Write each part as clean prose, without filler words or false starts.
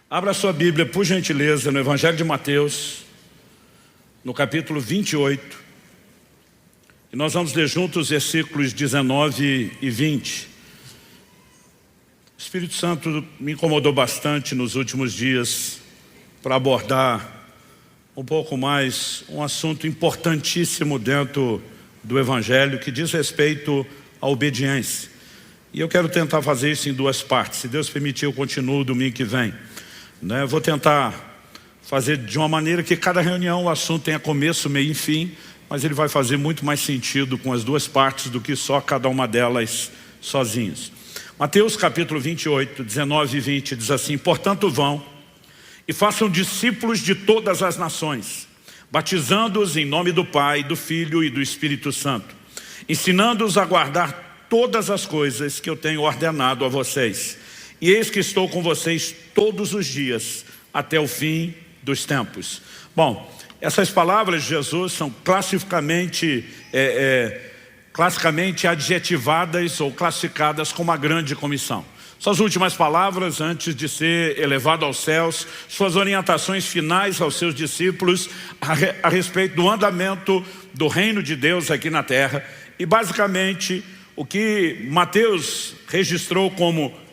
Abra sua Bíblia, por gentileza, no Evangelho de Mateus, no capítulo 28. E nós vamos ler juntos os versículos 19 e 20. O Espírito Santo me incomodou bastante nos últimos dias para abordar um pouco mais um assunto importantíssimo dentro do Evangelho, que diz respeito à obediência. E eu quero tentar fazer isso em duas partes. Se Deus permitir, eu continuo domingo que vem. Vou tentar fazer de uma maneira que cada reunião o assunto tenha começo, meio e fim, mas ele vai fazer muito mais sentido com as duas partes do que só cada uma delas sozinhos. Mateus capítulo 28, 19 e 20 diz assim: portanto vão e façam discípulos de todas as nações, batizando-os em nome do Pai, do Filho e do Espírito Santo, ensinando-os a guardar todas as coisas que eu tenho ordenado a vocês. E eis que estou com vocês todos os dias, até o fim dos tempos. Bom, essas palavras de Jesus são classicamente adjetivadas ou classificadas como a grande comissão. Suas últimas palavras antes de ser elevado aos céus, suas orientações finais aos seus discípulos a respeito do andamento do reino de Deus aqui na terra. E basicamente o que Mateus registrou como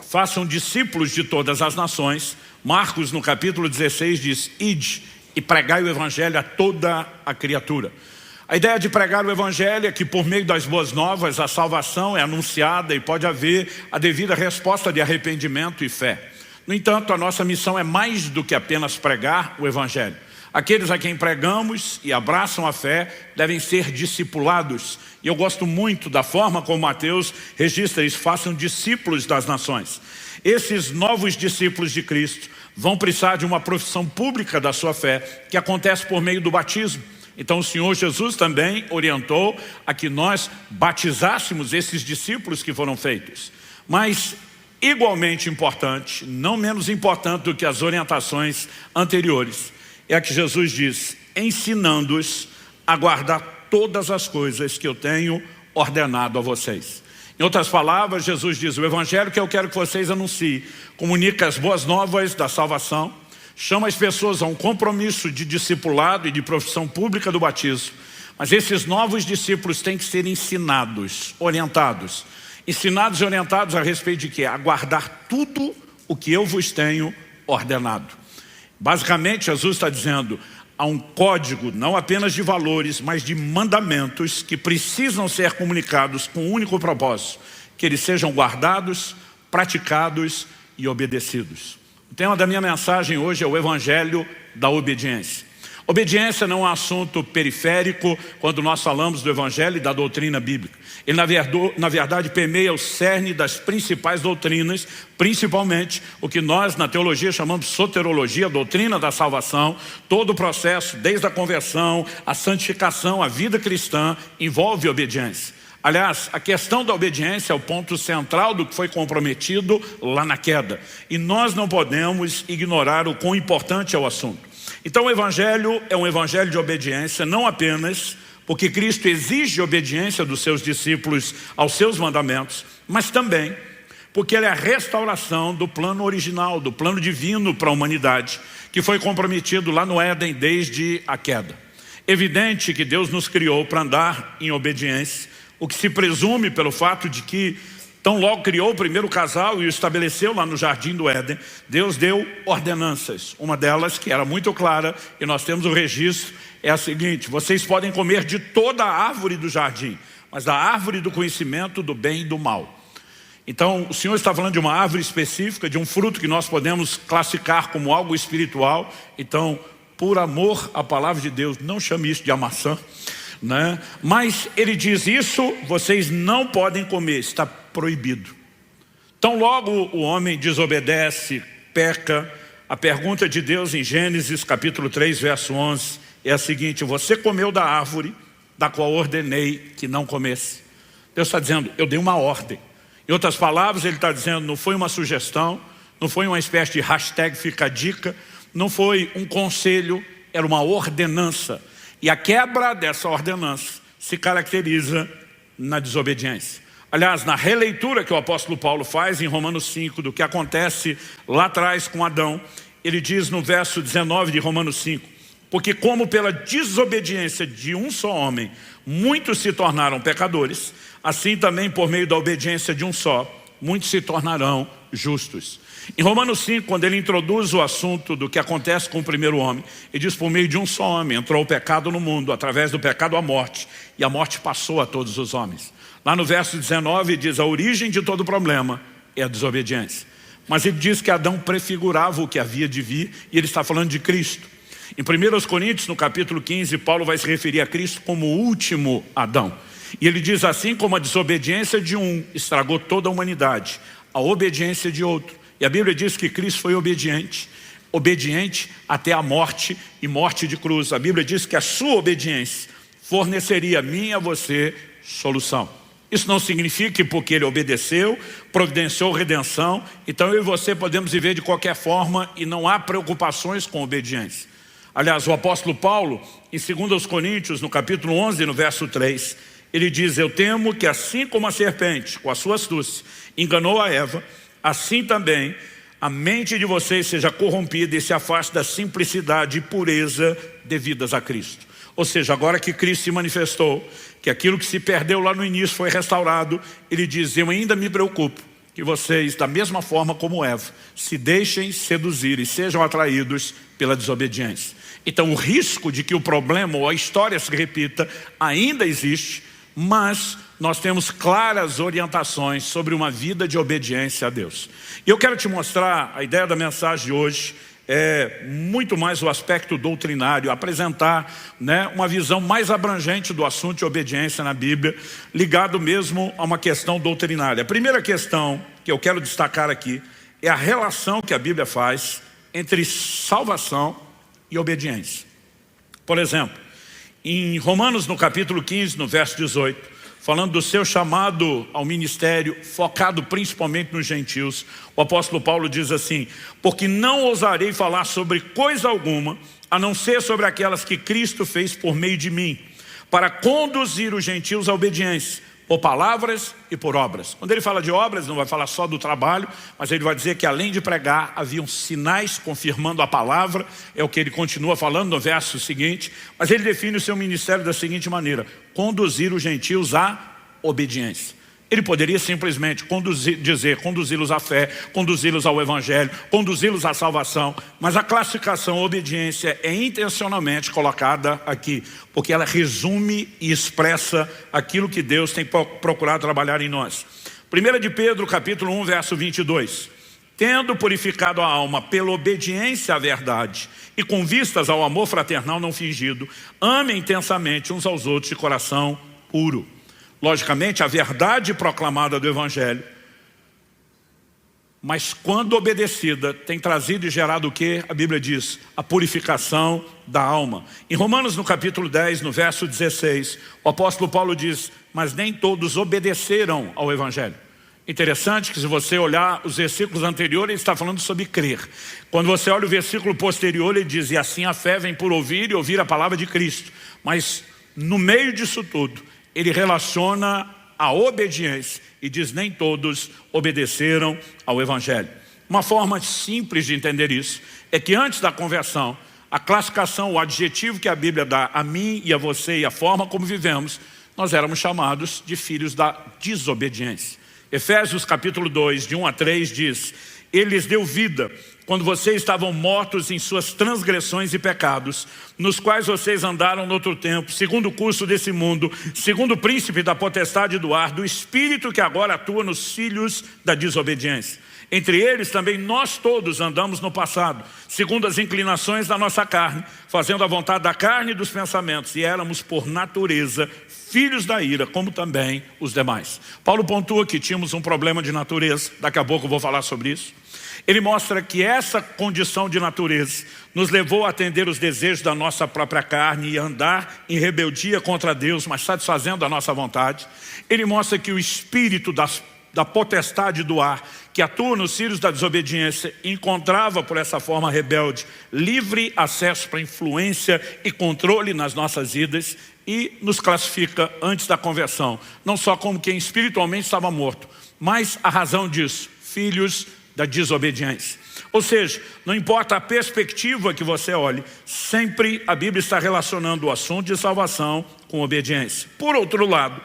façam discípulos de todas as nações, Marcos no capítulo 16 diz: ide e pregai o evangelho a toda a criatura. A ideia de pregar o evangelho é que por meio das boas novas a salvação é anunciada e pode haver a devida resposta de arrependimento e fé. No entanto, a nossa missão é mais do que apenas pregar o evangelho. Aqueles a quem pregamos e abraçam a fé devem ser discipulados. E eu gosto muito da forma como Mateus registra isso: façam discípulos das nações. Esses novos discípulos de Cristo vão precisar de uma profissão pública da sua fé, que acontece por meio do batismo. Então o Senhor Jesus também orientou a que nós batizássemos esses discípulos que foram feitos. Mas igualmente importante, não menos importante do que as orientações anteriores, é a que Jesus diz: ensinando-os a guardar todas as coisas que eu tenho ordenado a vocês. Em outras palavras, Jesus diz: o evangelho que eu quero que vocês anunciem comunica as boas novas da salvação, chama as pessoas a um compromisso de discipulado e de profissão pública do batismo. Mas esses novos discípulos têm que ser ensinados, orientados. Ensinados e orientados a respeito de quê? A guardar tudo o que eu vos tenho ordenado. Basicamente, Jesus está dizendo: há um código não apenas de valores, mas de mandamentos que precisam ser comunicados com um único propósito: que eles sejam guardados, praticados e obedecidos. O tema da minha mensagem hoje é o Evangelho da obediência. Obediência não é um assunto periférico quando nós falamos do Evangelho e da doutrina bíblica. Ele na verdade permeia o cerne das principais doutrinas, principalmente o que nós na teologia chamamos de soterologia, a doutrina da salvação. Todo o processo, desde a conversão, a santificação, a vida cristã, envolve obediência. Aliás, a questão da obediência é o ponto central do que foi comprometido lá na queda. E nós não podemos ignorar o quão importante é o assunto. Então o Evangelho é um evangelho de obediência, não apenas porque Cristo exige obediência dos seus discípulos aos seus mandamentos, mas também porque ele é a restauração do plano original, do plano divino para a humanidade, que foi comprometido lá no Éden desde a queda. Evidente que Deus nos criou para andar em obediência, o que se presume pelo fato de que tão logo criou o primeiro casal e o estabeleceu lá no jardim do Éden, Deus deu ordenanças. Uma delas, que era muito clara, e nós temos o registro, é a seguinte: vocês podem comer de toda a árvore do jardim, mas da árvore do conhecimento do bem e do mal. Então o Senhor está falando de uma árvore específica, de um fruto que nós podemos classificar como algo espiritual. Então, por amor à palavra de Deus, não chame isso de maçã, mas ele diz: isso vocês não podem comer, está proibido. Então logo o homem desobedece, peca. A pergunta de Deus em Gênesis capítulo 3 verso 11 é a seguinte: você comeu da árvore da qual ordenei que não comesse. Deus está dizendo: eu dei uma ordem. Em outras palavras, ele está dizendo: não foi uma sugestão, não foi uma espécie de hashtag fica a dica, não foi um conselho, era uma ordenança. E a quebra dessa ordenança se caracteriza na desobediência. Aliás, na releitura que o apóstolo Paulo faz em Romanos 5, do que acontece lá atrás com Adão, ele diz no verso 19 de Romanos 5, porque como pela desobediência de um só homem, muitos se tornaram pecadores, assim também por meio da obediência de um só, muitos se tornarão justos. Em Romanos 5, quando ele introduz o assunto do que acontece com o primeiro homem, ele diz, por meio de um só homem, entrou o pecado no mundo, através do pecado a morte, e a morte passou a todos os homens. Lá no verso 19 diz, a origem de todo problema é a desobediência. Mas ele diz que Adão prefigurava o que havia de vir, e ele está falando de Cristo. Em 1 Coríntios, no capítulo 15, Paulo vai se referir a Cristo como o último Adão. E ele diz assim, como a desobediência de um estragou toda a humanidade, a obediência de outro. E a Bíblia diz que Cristo foi obediente até a morte e morte de cruz. A Bíblia diz que a sua obediência forneceria a mim e a você solução. Isso não significa que porque ele obedeceu, providenciou redenção, então eu e você podemos viver de qualquer forma e não há preocupações com obediência. Aliás, o apóstolo Paulo, em 2 Coríntios, no capítulo 11, no verso 3, ele diz, eu temo que assim como a serpente, com a sua astúcia, enganou a Eva, assim também a mente de vocês seja corrompida e se afaste da simplicidade e pureza devidas a Cristo. Ou seja, agora que Cristo se manifestou, que aquilo que se perdeu lá no início foi restaurado, ele diz, eu ainda me preocupo que vocês, da mesma forma como Eva, se deixem seduzir e sejam atraídos pela desobediência. Então o risco de que o problema ou a história se repita ainda existe, mas nós temos claras orientações sobre uma vida de obediência a Deus. E eu quero te mostrar, a ideia da mensagem de hoje é muito mais o aspecto doutrinário, apresentar, uma visão mais abrangente do assunto de obediência na Bíblia, ligado mesmo a uma questão doutrinária. A primeira questão que eu quero destacar aqui é a relação que a Bíblia faz entre salvação e obediência. Por exemplo, em Romanos, no capítulo 15, no verso 18, falando do seu chamado ao ministério, focado principalmente nos gentios, o apóstolo Paulo diz assim, porque não ousarei falar sobre coisa alguma, a não ser sobre aquelas que Cristo fez por meio de mim, para conduzir os gentios à obediência, por palavras e por obras. Quando ele fala de obras, não vai falar só do trabalho, mas ele vai dizer que além de pregar, haviam sinais confirmando a palavra, é o que ele continua falando no verso seguinte, mas ele define o seu ministério da seguinte maneira, conduzir os gentios à obediência. Ele poderia simplesmente conduzi-los à fé, conduzi-los ao evangelho, conduzi-los à salvação, mas a classificação obediência é intencionalmente colocada aqui, porque ela resume e expressa aquilo que Deus tem procurado trabalhar em nós. 1 de Pedro, capítulo 1, verso 22. Tendo purificado a alma pela obediência à verdade e com vistas ao amor fraternal não fingido, amem intensamente uns aos outros de coração puro. Logicamente, a verdade proclamada do Evangelho, mas quando obedecida, tem trazido e gerado o que? A Bíblia diz, a purificação da alma. Em Romanos, no capítulo 10, no verso 16, o apóstolo Paulo diz, mas nem todos obedeceram ao Evangelho. Interessante que se você olhar os versículos anteriores, ele está falando sobre crer. Quando você olha o versículo posterior, ele diz, e assim a fé vem por ouvir e ouvir a palavra de Cristo. Mas no meio disso tudo, ele relaciona a obediência e diz nem todos obedeceram ao Evangelho. Uma forma simples de entender isso é que antes da conversão, a classificação, o adjetivo que a Bíblia dá a mim e a você e a forma como vivemos, nós éramos chamados de filhos da desobediência. Efésios capítulo 2, de 1 a 3 diz, ele lhes deu vida quando vocês estavam mortos em suas transgressões e pecados, nos quais vocês andaram no outro tempo, segundo o curso desse mundo, segundo o príncipe da potestade do ar, do espírito que agora atua nos filhos da desobediência. Entre eles também nós todos andamos no passado, segundo as inclinações da nossa carne, fazendo a vontade da carne e dos pensamentos, e éramos por natureza filhos da ira, como também os demais. Paulo pontua que tínhamos um problema de natureza, daqui a pouco eu vou falar sobre isso. Ele mostra que essa condição de natureza nos levou a atender os desejos da nossa própria carne e andar em rebeldia contra Deus, mas satisfazendo a nossa vontade. Ele mostra que o espírito da potestade do ar, que atua nos filhos da desobediência, encontrava por essa forma rebelde livre acesso para influência e controle nas nossas vidas. e nos classifica antes da conversão, não só como quem espiritualmente estava morto, mas a razão disso, filhos da desobediência. Ou seja, não importa a perspectiva que você olhe, sempre a Bíblia está relacionando o assunto de salvação com obediência. Por outro lado,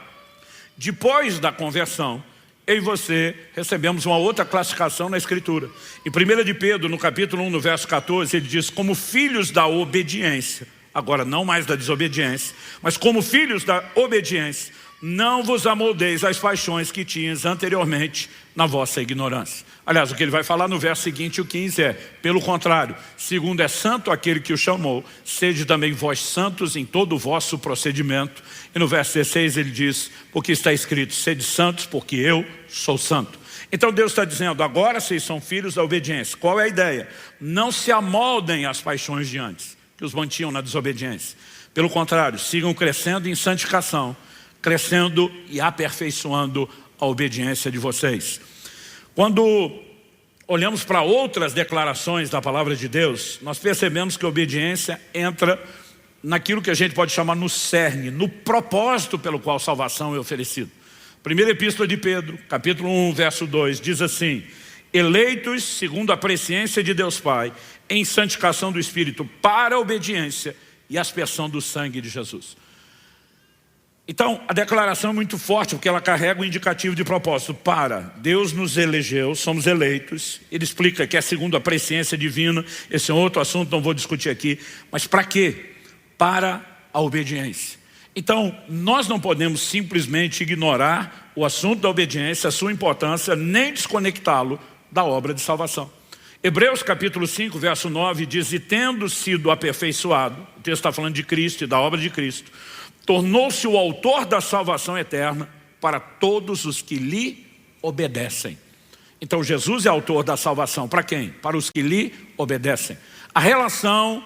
depois da conversão, eu e você recebemos uma outra classificação na Escritura. Em 1 de Pedro, no capítulo 1, no verso 14, ele diz, como filhos da obediência, agora não mais da desobediência, mas como filhos da obediência, não vos amoldeis às paixões que tinhas anteriormente na vossa ignorância. Aliás, o que ele vai falar no verso seguinte, o 15 é, pelo contrário, segundo é santo aquele que o chamou, sede também vós santos em todo o vosso procedimento. E no verso 16 ele diz, porque está escrito, sede santos porque eu sou santo. Então Deus está dizendo, agora vocês são filhos da obediência. Qual é a ideia? Não se amoldem às paixões de antes, que os mantinham na desobediência. Pelo contrário, sigam crescendo em santificação, crescendo e aperfeiçoando a obediência de vocês. Quando olhamos para outras declarações da palavra de Deus, nós percebemos que a obediência entra naquilo que a gente pode chamar no cerne, no propósito pelo qual a salvação é oferecida. Primeira epístola de Pedro, capítulo 1, verso 2, diz assim, eleitos segundo a presciência de Deus Pai, em santificação do Espírito, para a obediência e aspersão do sangue de Jesus. Então, a declaração é muito forte, porque ela carrega o indicativo de propósito. Para, Deus nos elegeu, somos eleitos. Ele explica que é segundo a presciência divina. Esse é outro assunto, não vou discutir aqui. Mas para quê? Para a obediência. Então, nós não podemos simplesmente ignorar o assunto da obediência, a sua importância, nem desconectá-lo da obra de salvação. Hebreus capítulo 5, verso 9 diz, e tendo sido aperfeiçoado, o texto está falando de Cristo e da obra de Cristo, tornou-se o autor da salvação eterna para todos os que lhe obedecem. Então Jesus é autor da salvação para quem? Para os que lhe obedecem. A relação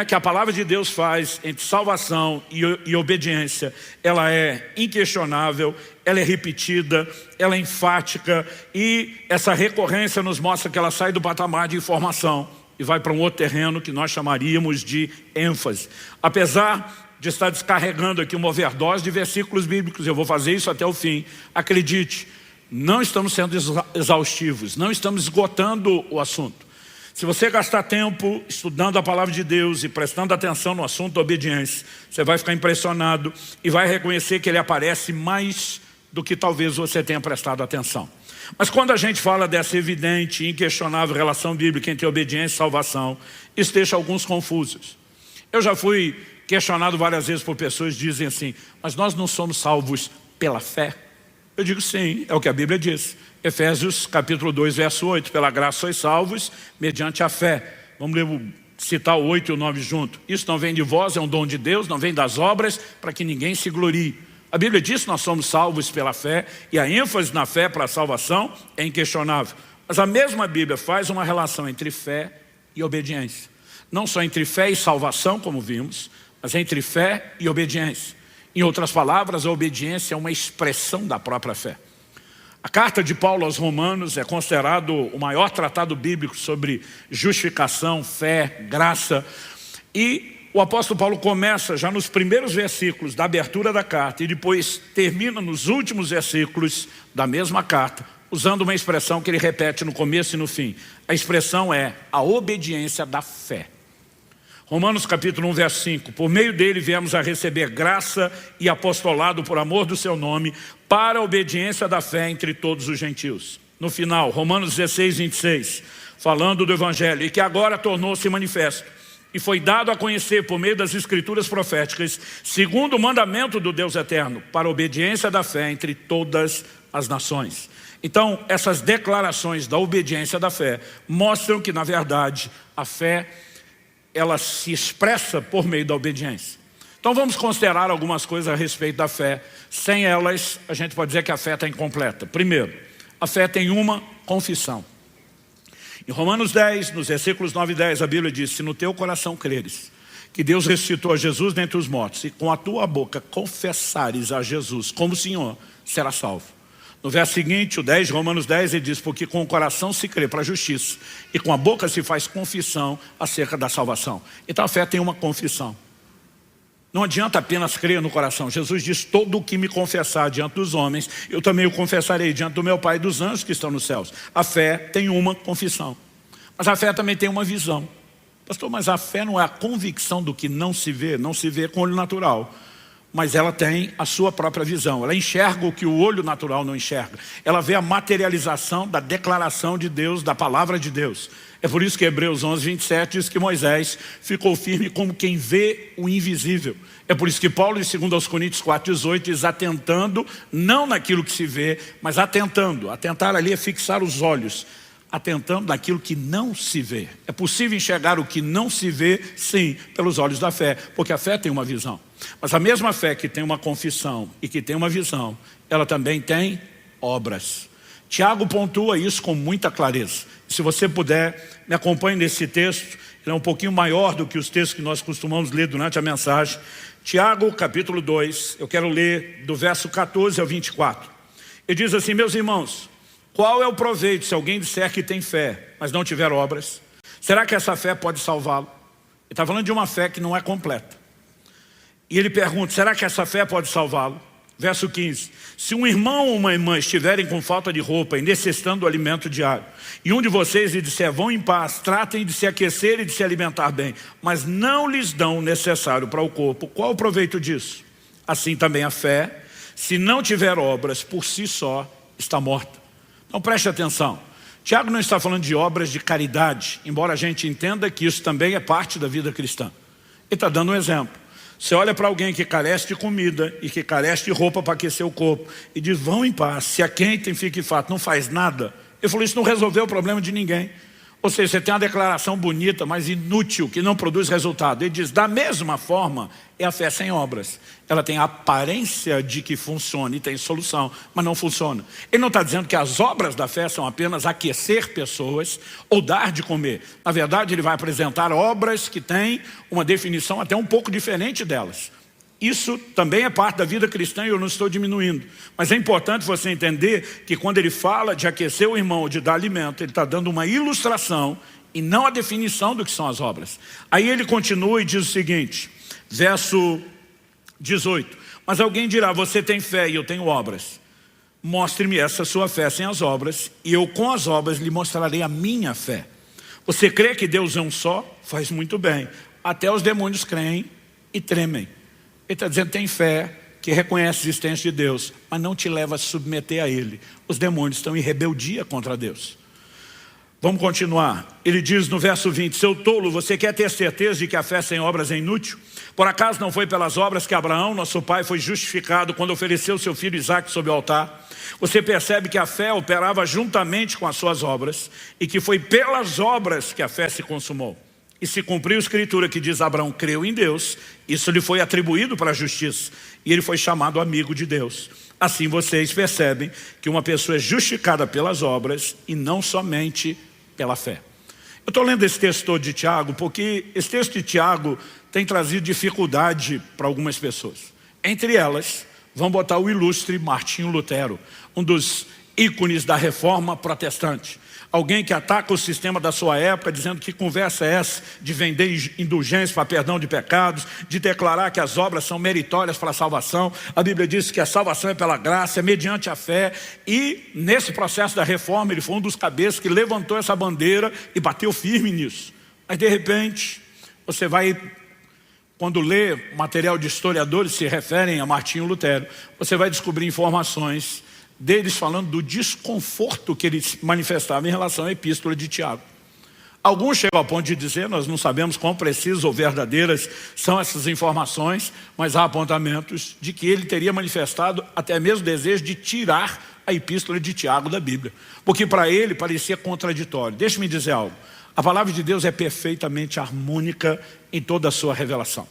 que a palavra de Deus faz entre salvação e obediência, ela é inquestionável, ela é repetida, ela é enfática e essa recorrência nos mostra que ela sai do patamar de informação e vai para um outro terreno que nós chamaríamos de ênfase. Apesar de estar descarregando aqui uma overdose de versículos bíblicos, eu vou fazer isso até o fim. Acredite, não estamos sendo exaustivos, não estamos esgotando o assunto. Se você gastar tempo estudando a palavra de Deus e prestando atenção no assunto da obediência, você vai ficar impressionado e vai reconhecer que ele aparece mais do que talvez você tenha prestado atenção. Mas quando a gente fala dessa evidente e inquestionável relação bíblica entre obediência e salvação, isso deixa alguns confusos. Eu já fui questionado várias vezes por pessoas que dizem assim, mas nós não somos salvos pela fé? Eu digo sim, é o que a Bíblia diz. Efésios capítulo 2, verso 8, pela graça sois salvos mediante a fé. Vamos citar o 8 e o 9 junto. Isso não vem de vós, é um dom de Deus, não vem das obras, para que ninguém se glorie. A Bíblia diz que nós somos salvos pela fé, e a ênfase na fé para a salvação é inquestionável. Mas a mesma Bíblia faz uma relação entre fé e obediência. Não só entre fé e salvação, como vimos, mas entre fé e obediência. Em outras palavras, a obediência é uma expressão da própria fé. A carta de Paulo aos Romanos é considerado o maior tratado bíblico sobre justificação, fé, graça. E o apóstolo Paulo começa já nos primeiros versículos da abertura da carta e depois termina nos últimos versículos da mesma carta, usando uma expressão que ele repete no começo e no fim. A expressão é a obediência da fé. Romanos capítulo 1, verso 5. Por meio dele viemos a receber graça e apostolado por amor do seu nome, para a obediência da fé entre todos os gentios. No final, Romanos 16, 26, falando do Evangelho, e que agora tornou-se manifesto, e foi dado a conhecer por meio das escrituras proféticas, segundo o mandamento do Deus eterno, para a obediência da fé entre todas as nações. Então, essas declarações da obediência da fé mostram que, na verdade, a fé ela se expressa por meio da obediência. Então vamos considerar algumas coisas a respeito da fé. Sem elas, a gente pode dizer que a fé está incompleta. Primeiro, a fé tem uma confissão. Em Romanos 10, nos versículos 9 e 10, a Bíblia diz, se no teu coração creres que Deus ressuscitou a Jesus dentre os mortos, e com a tua boca confessares a Jesus como Senhor, serás salvo. No verso seguinte, o 10, Romanos 10, ele diz, porque com o coração se crê para a justiça e com a boca se faz confissão acerca da salvação. Então a fé tem uma confissão. Não adianta apenas crer no coração. Jesus diz, todo o que me confessar diante dos homens, eu também o confessarei diante do meu Pai e dos anjos que estão nos céus. A fé tem uma confissão. Mas a fé também tem uma visão. Pastor, mas a fé não é a convicção do que não se vê com o olho natural. Mas ela tem a sua própria visão. Ela enxerga o que o olho natural não enxerga. Ela vê a materialização da declaração de Deus, da palavra de Deus. É por isso que Hebreus 11, 27 diz que Moisés ficou firme como quem vê o invisível. É por isso que Paulo, em 2 Coríntios 4, 18, diz atentando, não naquilo que se vê, mas atentando. Atentar ali é fixar os olhos. Atentando naquilo que não se vê. É possível enxergar o que não se vê, sim, pelos olhos da fé, porque a fé tem uma visão. Mas a mesma fé que tem uma confissão e que tem uma visão, ela também tem obras. Tiago pontua isso com muita clareza. Se você puder, me acompanhe nesse texto. Ele é um pouquinho maior do que os textos que nós costumamos ler durante a mensagem. Tiago, capítulo 2, eu quero ler do verso 14 ao 24. Ele diz assim, meus irmãos, qual é o proveito se alguém disser que tem fé, mas não tiver obras? Será que essa fé pode salvá-lo? Ele está falando de uma fé que não é completa. E ele pergunta, será que essa fé pode salvá-lo? Verso 15, se um irmão ou uma irmã estiverem com falta de roupa e necessitando do alimento diário, e um de vocês lhe disser, vão em paz, tratem de se aquecer e de se alimentar bem, mas não lhes dão o necessário para o corpo, qual o proveito disso? Assim também a fé, se não tiver obras, por si só está morta. Então preste atenção, Tiago não está falando de obras de caridade, embora a gente entenda que isso também é parte da vida cristã. Ele está dando um exemplo. Você olha para alguém que carece de comida e que carece de roupa para aquecer o corpo e diz, vão em paz, se aquentem, fique fato, não faz nada. Ele falou, isso não resolveu o problema de ninguém. Ou seja, você tem uma declaração bonita, mas inútil, que não produz resultado. Ele diz, da mesma forma, é a fé sem obras. Ela tem a aparência de que funciona e tem solução, mas não funciona. Ele não está dizendo que as obras da fé são apenas aquecer pessoas ou dar de comer. Na verdade, ele vai apresentar obras que têm uma definição até um pouco diferente delas. Isso também é parte da vida cristã e eu não estou diminuindo. Mas é importante você entender que quando ele fala de aquecer o irmão ou de dar alimento, ele está dando uma ilustração e não a definição do que são as obras. Aí ele continua e diz o seguinte, verso 18. Mas alguém dirá, você tem fé e eu tenho obras. Mostre-me essa sua fé sem as obras e eu com as obras lhe mostrarei a minha fé. Você crê que Deus é um só? Faz muito bem. Até os demônios creem e tremem. Ele está dizendo, tem fé, que reconhece a existência de Deus, mas não te leva a se submeter a Ele. Os demônios estão em rebeldia contra Deus. Vamos continuar. Ele diz no verso 20, seu tolo, você quer ter certeza de que a fé sem obras é inútil? Por acaso não foi pelas obras que Abraão, nosso pai, foi justificado quando ofereceu seu filho Isaque sobre o altar? Você percebe que a fé operava juntamente com as suas obras e que foi pelas obras que a fé se consumou. E se cumpriu a escritura que diz Abraão creu em Deus, isso lhe foi atribuído para a justiça. E ele foi chamado amigo de Deus. Assim vocês percebem que uma pessoa é justificada pelas obras e não somente pela fé. Eu estou lendo esse texto todo de Tiago porque esse texto de Tiago tem trazido dificuldade para algumas pessoas. Entre elas, vamos botar o ilustre Martinho Lutero, um dos ícones da reforma protestante. Alguém que ataca o sistema da sua época, dizendo que conversa é essa de vender indulgência para perdão de pecados, de declarar que as obras são meritórias para a salvação. A Bíblia diz que a salvação é pela graça, é mediante a fé. E nesse processo da reforma, ele foi um dos cabeças que levantou essa bandeira e bateu firme nisso. Mas de repente, você vai, quando lê material de historiadores que se referem a Martinho Lutero, você vai descobrir informações deles falando do desconforto que ele manifestava em relação à epístola de Tiago. Alguns chegam ao ponto de dizer, nós não sabemos quão precisas ou verdadeiras são essas informações, mas há apontamentos de que ele teria manifestado até mesmo desejo de tirar a epístola de Tiago da Bíblia, porque para ele parecia contraditório. Deixe-me dizer algo, a palavra de Deus é perfeitamente harmônica em toda a sua revelação.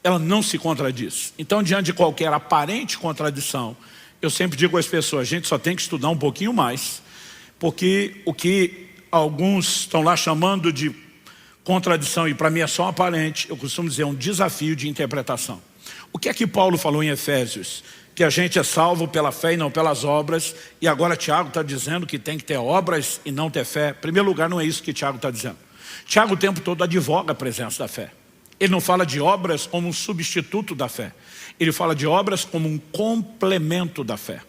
Ela não se contradiz. Então, diante de qualquer aparente contradição, eu sempre digo às pessoas, a gente só tem que estudar um pouquinho mais, porque o que alguns estão lá chamando de contradição, e para mim é só aparente, eu costumo dizer, é um desafio de interpretação. O que é que Paulo falou em Efésios? Que a gente é salvo pela fé e não pelas obras, e agora Tiago está dizendo que tem que ter obras e não ter fé. Em primeiro lugar, não é isso que Tiago está dizendo. Tiago o tempo todo advoga a presença da fé. Ele não fala de obras como um substituto da fé. Ele fala de obras como um complemento da fé.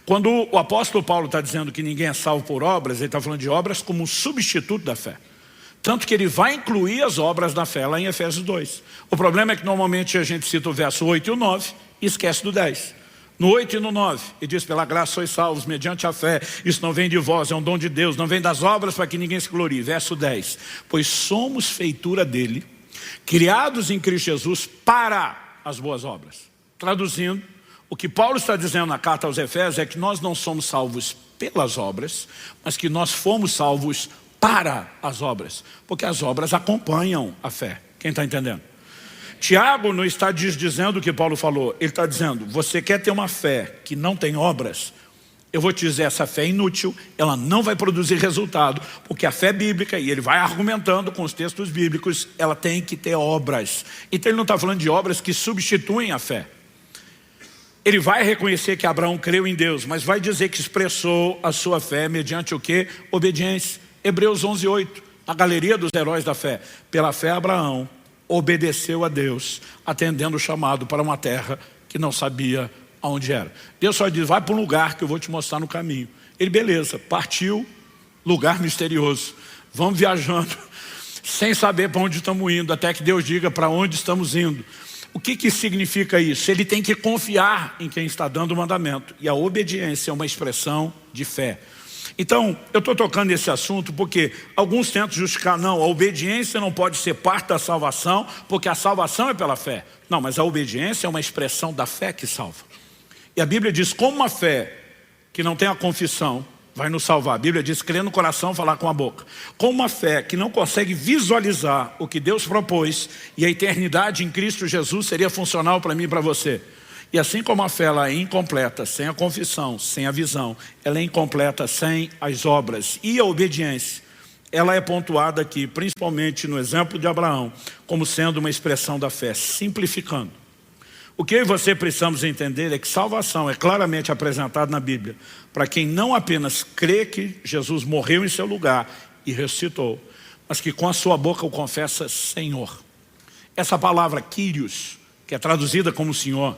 Quando o apóstolo Paulo está dizendo que ninguém é salvo por obras, ele está falando de obras como um substituto da fé. Tanto que ele vai incluir as obras da fé lá em Efésios 2. O problema é que normalmente a gente cita o verso 8 e o 9 e esquece do 10. No 8 e no 9, ele diz: pela graça sois salvos mediante a fé, isso não vem de vós, é um dom de Deus, não vem das obras para que ninguém se glorie. Verso 10, pois somos feitura dele, criados em Cristo Jesus para as boas obras. Traduzindo, o que Paulo está dizendo na carta aos Efésios é que nós não somos salvos pelas obras, mas que nós fomos salvos para as obras, porque as obras acompanham a fé. Quem está entendendo? Tiago não está dizendo o que Paulo falou. Ele está dizendo: você quer ter uma fé que não tem obras? Eu vou te dizer, essa fé é inútil, ela não vai produzir resultado, porque a fé bíblica, e ele vai argumentando com os textos bíblicos, ela tem que ter obras. Então ele não está falando de obras que substituem a fé. Ele vai reconhecer que Abraão creu em Deus, mas vai dizer que expressou a sua fé mediante o quê? Obediência. Hebreus 11:8, a galeria dos heróis da fé. Pela fé Abraão obedeceu a Deus, atendendo o chamado para uma terra que não sabia aonde era. Deus só diz: vai para um lugar que eu vou te mostrar no caminho. Ele, beleza, partiu, lugar misterioso. Vamos viajando, sem saber para onde estamos indo, até que Deus diga para onde estamos indo. O que significa isso? Ele tem que confiar em quem está dando o mandamento. E a obediência é uma expressão de fé. Então, eu estou tocando nesse assunto porque alguns tentam justificar: não, a obediência não pode ser parte da salvação, porque a salvação é pela fé. Não, mas a obediência é uma expressão da fé que salva. E a Bíblia diz: como uma fé que não tem a confissão vai nos salvar. A Bíblia diz: crer no coração, falar com a boca. Como uma fé que não consegue visualizar o que Deus propôs, e a eternidade em Cristo Jesus seria funcional para mim e para você. E assim como a fé ela é incompleta sem a confissão, sem a visão, ela é incompleta sem as obras. E a obediência, ela é pontuada aqui, principalmente no exemplo de Abraão, como sendo uma expressão da fé, simplificando. O que eu e você precisamos entender é que salvação é claramente apresentada na Bíblia para quem não apenas crê que Jesus morreu em seu lugar e ressuscitou, mas que com a sua boca o confessa Senhor. Essa palavra Kyrios, que é traduzida como Senhor,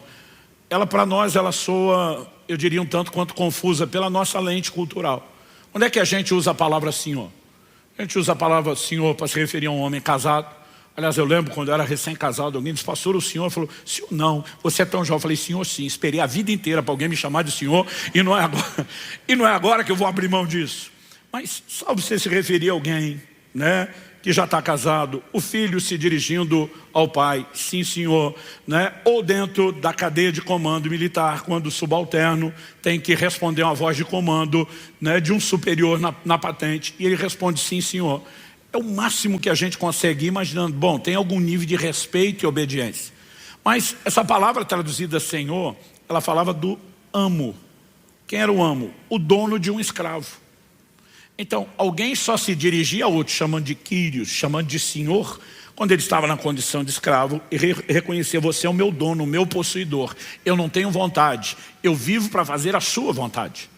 ela para nós ela soa, eu diria, um tanto quanto confusa pela nossa lente cultural. Onde é que a gente usa a palavra Senhor? A gente usa a palavra Senhor para se referir a um homem casado. Aliás, eu lembro quando eu era recém-casado, alguém disse: pastor, o senhor? Falou: senhor não, você é tão jovem. Eu falei: senhor sim, esperei a vida inteira para alguém me chamar de senhor, e não é agora que eu vou abrir mão disso. Mas salve você se referir a alguém, né, que já está casado, o filho se dirigindo ao pai: sim senhor, né? Ou dentro da cadeia de comando militar, quando o subalterno tem que responder uma voz de comando, né, de um superior na patente, e ele responde: sim senhor. É o máximo que a gente consegue ir imaginando. Bom, tem algum nível de respeito e obediência. Mas essa palavra traduzida Senhor, ela falava do amo. Quem era o amo? O dono de um escravo. Então, alguém só se dirigia a outro chamando de Kyrios, chamando de Senhor, quando ele estava na condição de escravo e reconhecia: você é o meu dono, o meu possuidor. Eu não tenho vontade, eu vivo para fazer a sua vontade.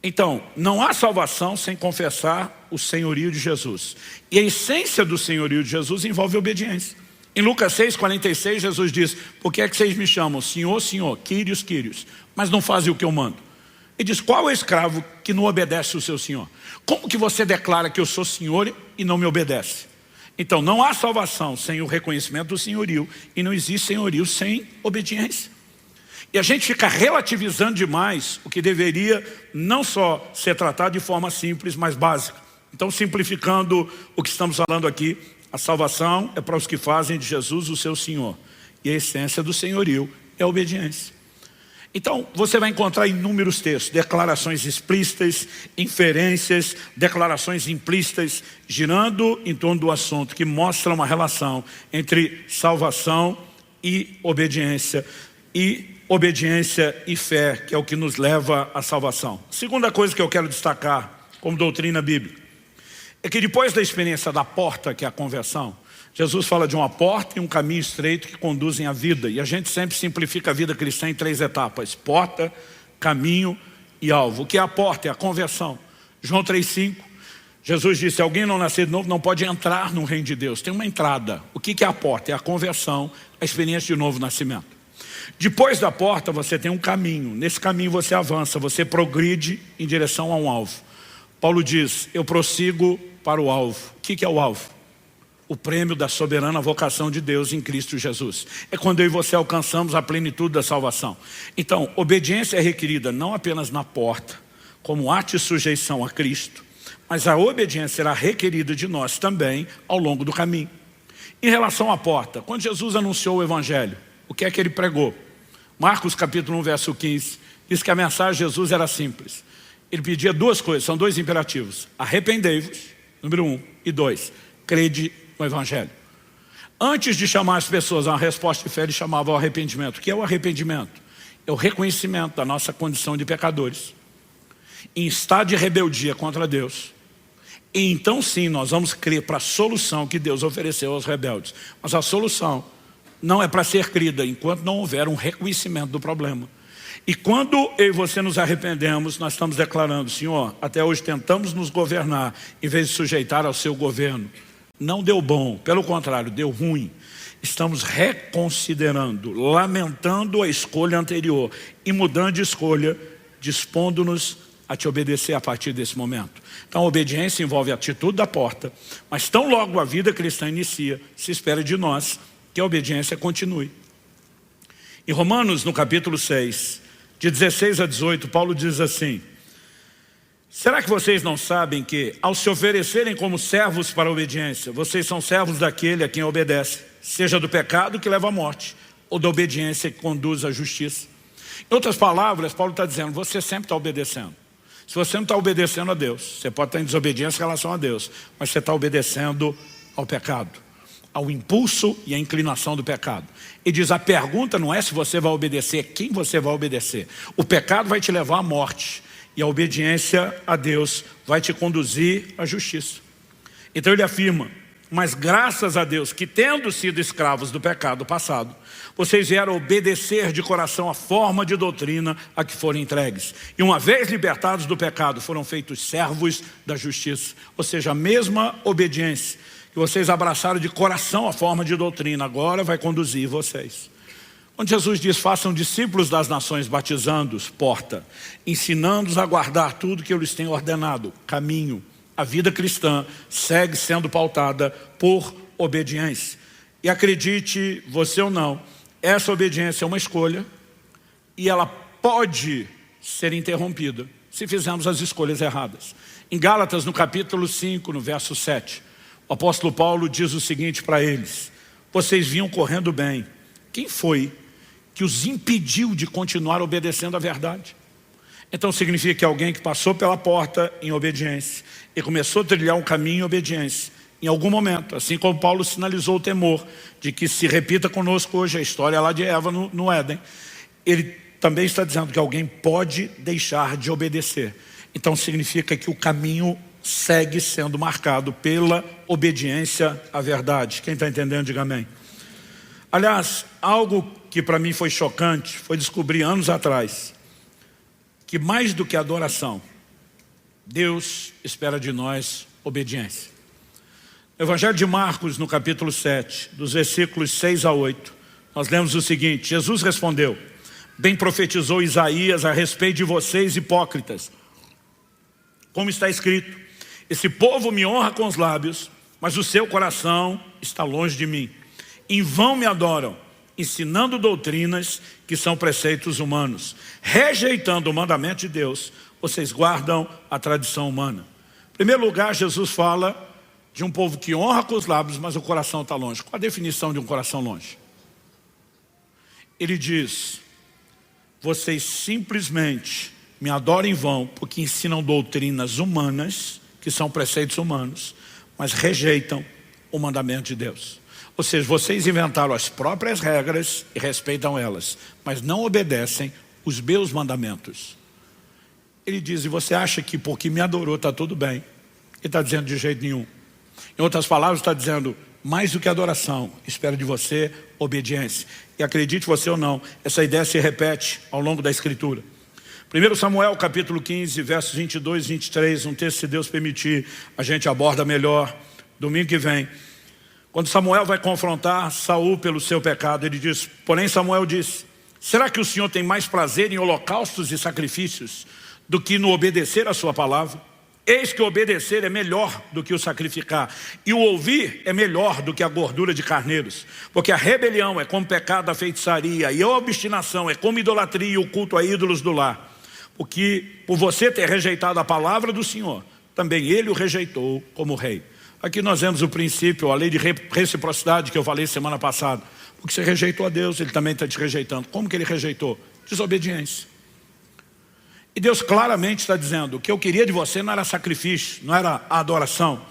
Então, não há salvação sem confessar o senhorio de Jesus. E a essência do senhorio de Jesus envolve obediência. Em Lucas 6,46, Jesus diz: por que é que vocês me chamam Senhor, Senhor, Kyrios, Kyrios, mas não fazem o que eu mando? Ele diz: qual é o escravo que não obedece o seu senhor? Como que você declara que eu sou senhor e não me obedece? Então, não há salvação sem o reconhecimento do senhorio, e não existe senhorio sem obediência. E a gente fica relativizando demais o que deveria não só ser tratado de forma simples, mas básica. Então, simplificando o que estamos falando aqui, a salvação é para os que fazem de Jesus o seu Senhor. E a essência do senhorio é a obediência. Então, você vai encontrar inúmeros textos, declarações explícitas, inferências, declarações implícitas, girando em torno do assunto, que mostram uma relação entre salvação e obediência. E obediência e fé, que é o que nos leva à salvação. Segunda coisa que eu quero destacar como doutrina bíblica é que depois da experiência da porta, que é a conversão, Jesus fala de uma porta e um caminho estreito que conduzem à vida. E a gente sempre simplifica a vida cristã em 3 etapas: porta, caminho e alvo. O que é a porta? É a conversão. João 3,5, Jesus disse, alguém não nascer de novo não pode entrar no reino de Deus. Tem uma entrada. O que é a porta? É a conversão, a experiência de novo nascimento. Depois da porta você tem um caminho. Nesse caminho você avança, você progride em direção a um alvo. Paulo diz, eu prossigo para o alvo. O que é o alvo? O prêmio da soberana vocação de Deus em Cristo Jesus. É quando eu e você alcançamos a plenitude da salvação. Então, obediência é requerida não apenas na porta, como ato de sujeição a Cristo, mas a obediência será requerida de nós também ao longo do caminho. Em relação à porta, quando Jesus anunciou o Evangelho, o que é que ele pregou? Marcos capítulo 1, verso 15, diz que a mensagem de Jesus era simples. Ele pedia duas coisas, são dois imperativos. Arrependei-vos, número 1, e 2, crede no Evangelho. Antes de chamar as pessoas a uma resposta de fé, ele chamava o arrependimento. O que é o arrependimento? É o reconhecimento da nossa condição de pecadores, em estado de rebeldia contra Deus. E então sim, nós vamos crer para a solução que Deus ofereceu aos rebeldes. Mas a solução não é para ser crida enquanto não houver um reconhecimento do problema. E quando eu e você nos arrependemos, nós estamos declarando, Senhor, até hoje tentamos nos governar em vez de sujeitar ao seu governo. Não deu bom, pelo contrário, deu ruim. Estamos reconsiderando, lamentando a escolha anterior e mudando de escolha, dispondo-nos a te obedecer a partir desse momento. Então a obediência envolve a atitude da porta, mas tão logo a vida cristã inicia, se espera de nós que a obediência continue. Em Romanos, no capítulo 6, de 16 a 18, Paulo diz assim, será que vocês não sabem que, ao se oferecerem como servos para a obediência, vocês são servos daquele a quem obedece, seja do pecado que leva à morte, ou da obediência que conduz à justiça? Em outras palavras, Paulo está dizendo, você sempre está obedecendo. Se você não está obedecendo a Deus, você pode estar em desobediência em relação a Deus, mas você está obedecendo ao pecado, ao impulso e à inclinação do pecado. E diz, a pergunta não é se você vai obedecer, é quem você vai obedecer. O pecado vai te levar à morte e a obediência a Deus vai te conduzir à justiça. Então ele afirma, mas graças a Deus que tendo sido escravos do pecado passado, vocês vieram obedecer de coração a forma de doutrina a que foram entregues. E uma vez libertados do pecado, foram feitos servos da justiça. Ou seja, a mesma obediência que vocês abraçaram de coração a forma de doutrina, agora vai conduzir vocês. Quando Jesus diz, façam discípulos das nações, batizando-os, porta, ensinando-os a guardar tudo que eu lhes tenho ordenado, caminho. A vida cristã segue sendo pautada por obediência. E acredite, você ou não, essa obediência é uma escolha e ela pode ser interrompida se fizermos as escolhas erradas. Em Gálatas, no capítulo 5, no verso 7, o apóstolo Paulo diz o seguinte para eles, vocês vinham correndo bem. Quem foi que os impediu de continuar obedecendo à verdade? Então significa que alguém que passou pela porta em obediência e começou a trilhar um caminho em obediência, em algum momento, assim como Paulo sinalizou o temor de que se repita conosco hoje a história lá de Eva no Éden, ele também está dizendo que alguém pode deixar de obedecer. Então significa que o caminho segue sendo marcado pela obediência à verdade. Quem está entendendo, diga amém. Aliás, algo que para mim foi chocante, foi descobrir anos atrás, que mais do que adoração, Deus espera de nós obediência. No Evangelho de Marcos, no capítulo 7, dos versículos 6 a 8, nós lemos o seguinte, Jesus respondeu, bem profetizou Isaías a respeito de vocês hipócritas, como está escrito, esse povo me honra com os lábios, mas o seu coração está longe de mim. Em vão me adoram, ensinando doutrinas que são preceitos humanos. Rejeitando o mandamento de Deus, vocês guardam a tradição humana. Em primeiro lugar, Jesus fala de um povo que honra com os lábios, mas o coração está longe. Qual a definição de um coração longe? Ele diz, vocês simplesmente me adoram em vão, porque ensinam doutrinas humanas, que são preceitos humanos, mas rejeitam o mandamento de Deus. Ou seja, vocês inventaram as próprias regras e respeitam elas, mas não obedecem os meus mandamentos. Ele diz, e você acha que porque me adorou está tudo bem? Ele está dizendo de jeito nenhum. Em outras palavras, está dizendo, mais do que adoração, espero de você obediência. E acredite você ou não, essa ideia se repete ao longo da Escritura. 1 Samuel capítulo 15, versos 22 e 23, um texto, se Deus permitir, a gente aborda melhor domingo que vem. Quando Samuel vai confrontar Saul pelo seu pecado, ele diz, porém Samuel disse, será que o Senhor tem mais prazer em holocaustos e sacrifícios do que no obedecer a sua palavra? Eis que o obedecer é melhor do que o sacrificar, e o ouvir é melhor do que a gordura de carneiros, porque a rebelião é como pecado da feitiçaria, e a obstinação é como idolatria e o culto a ídolos do lar. Porque por você ter rejeitado a palavra do Senhor, também ele o rejeitou como rei. Aqui nós vemos o princípio, a lei de reciprocidade que eu falei semana passada. Porque você rejeitou a Deus, ele também está te rejeitando. Como que ele rejeitou? Desobediência. E Deus claramente está dizendo, o que eu queria de você não era sacrifício, não era a adoração.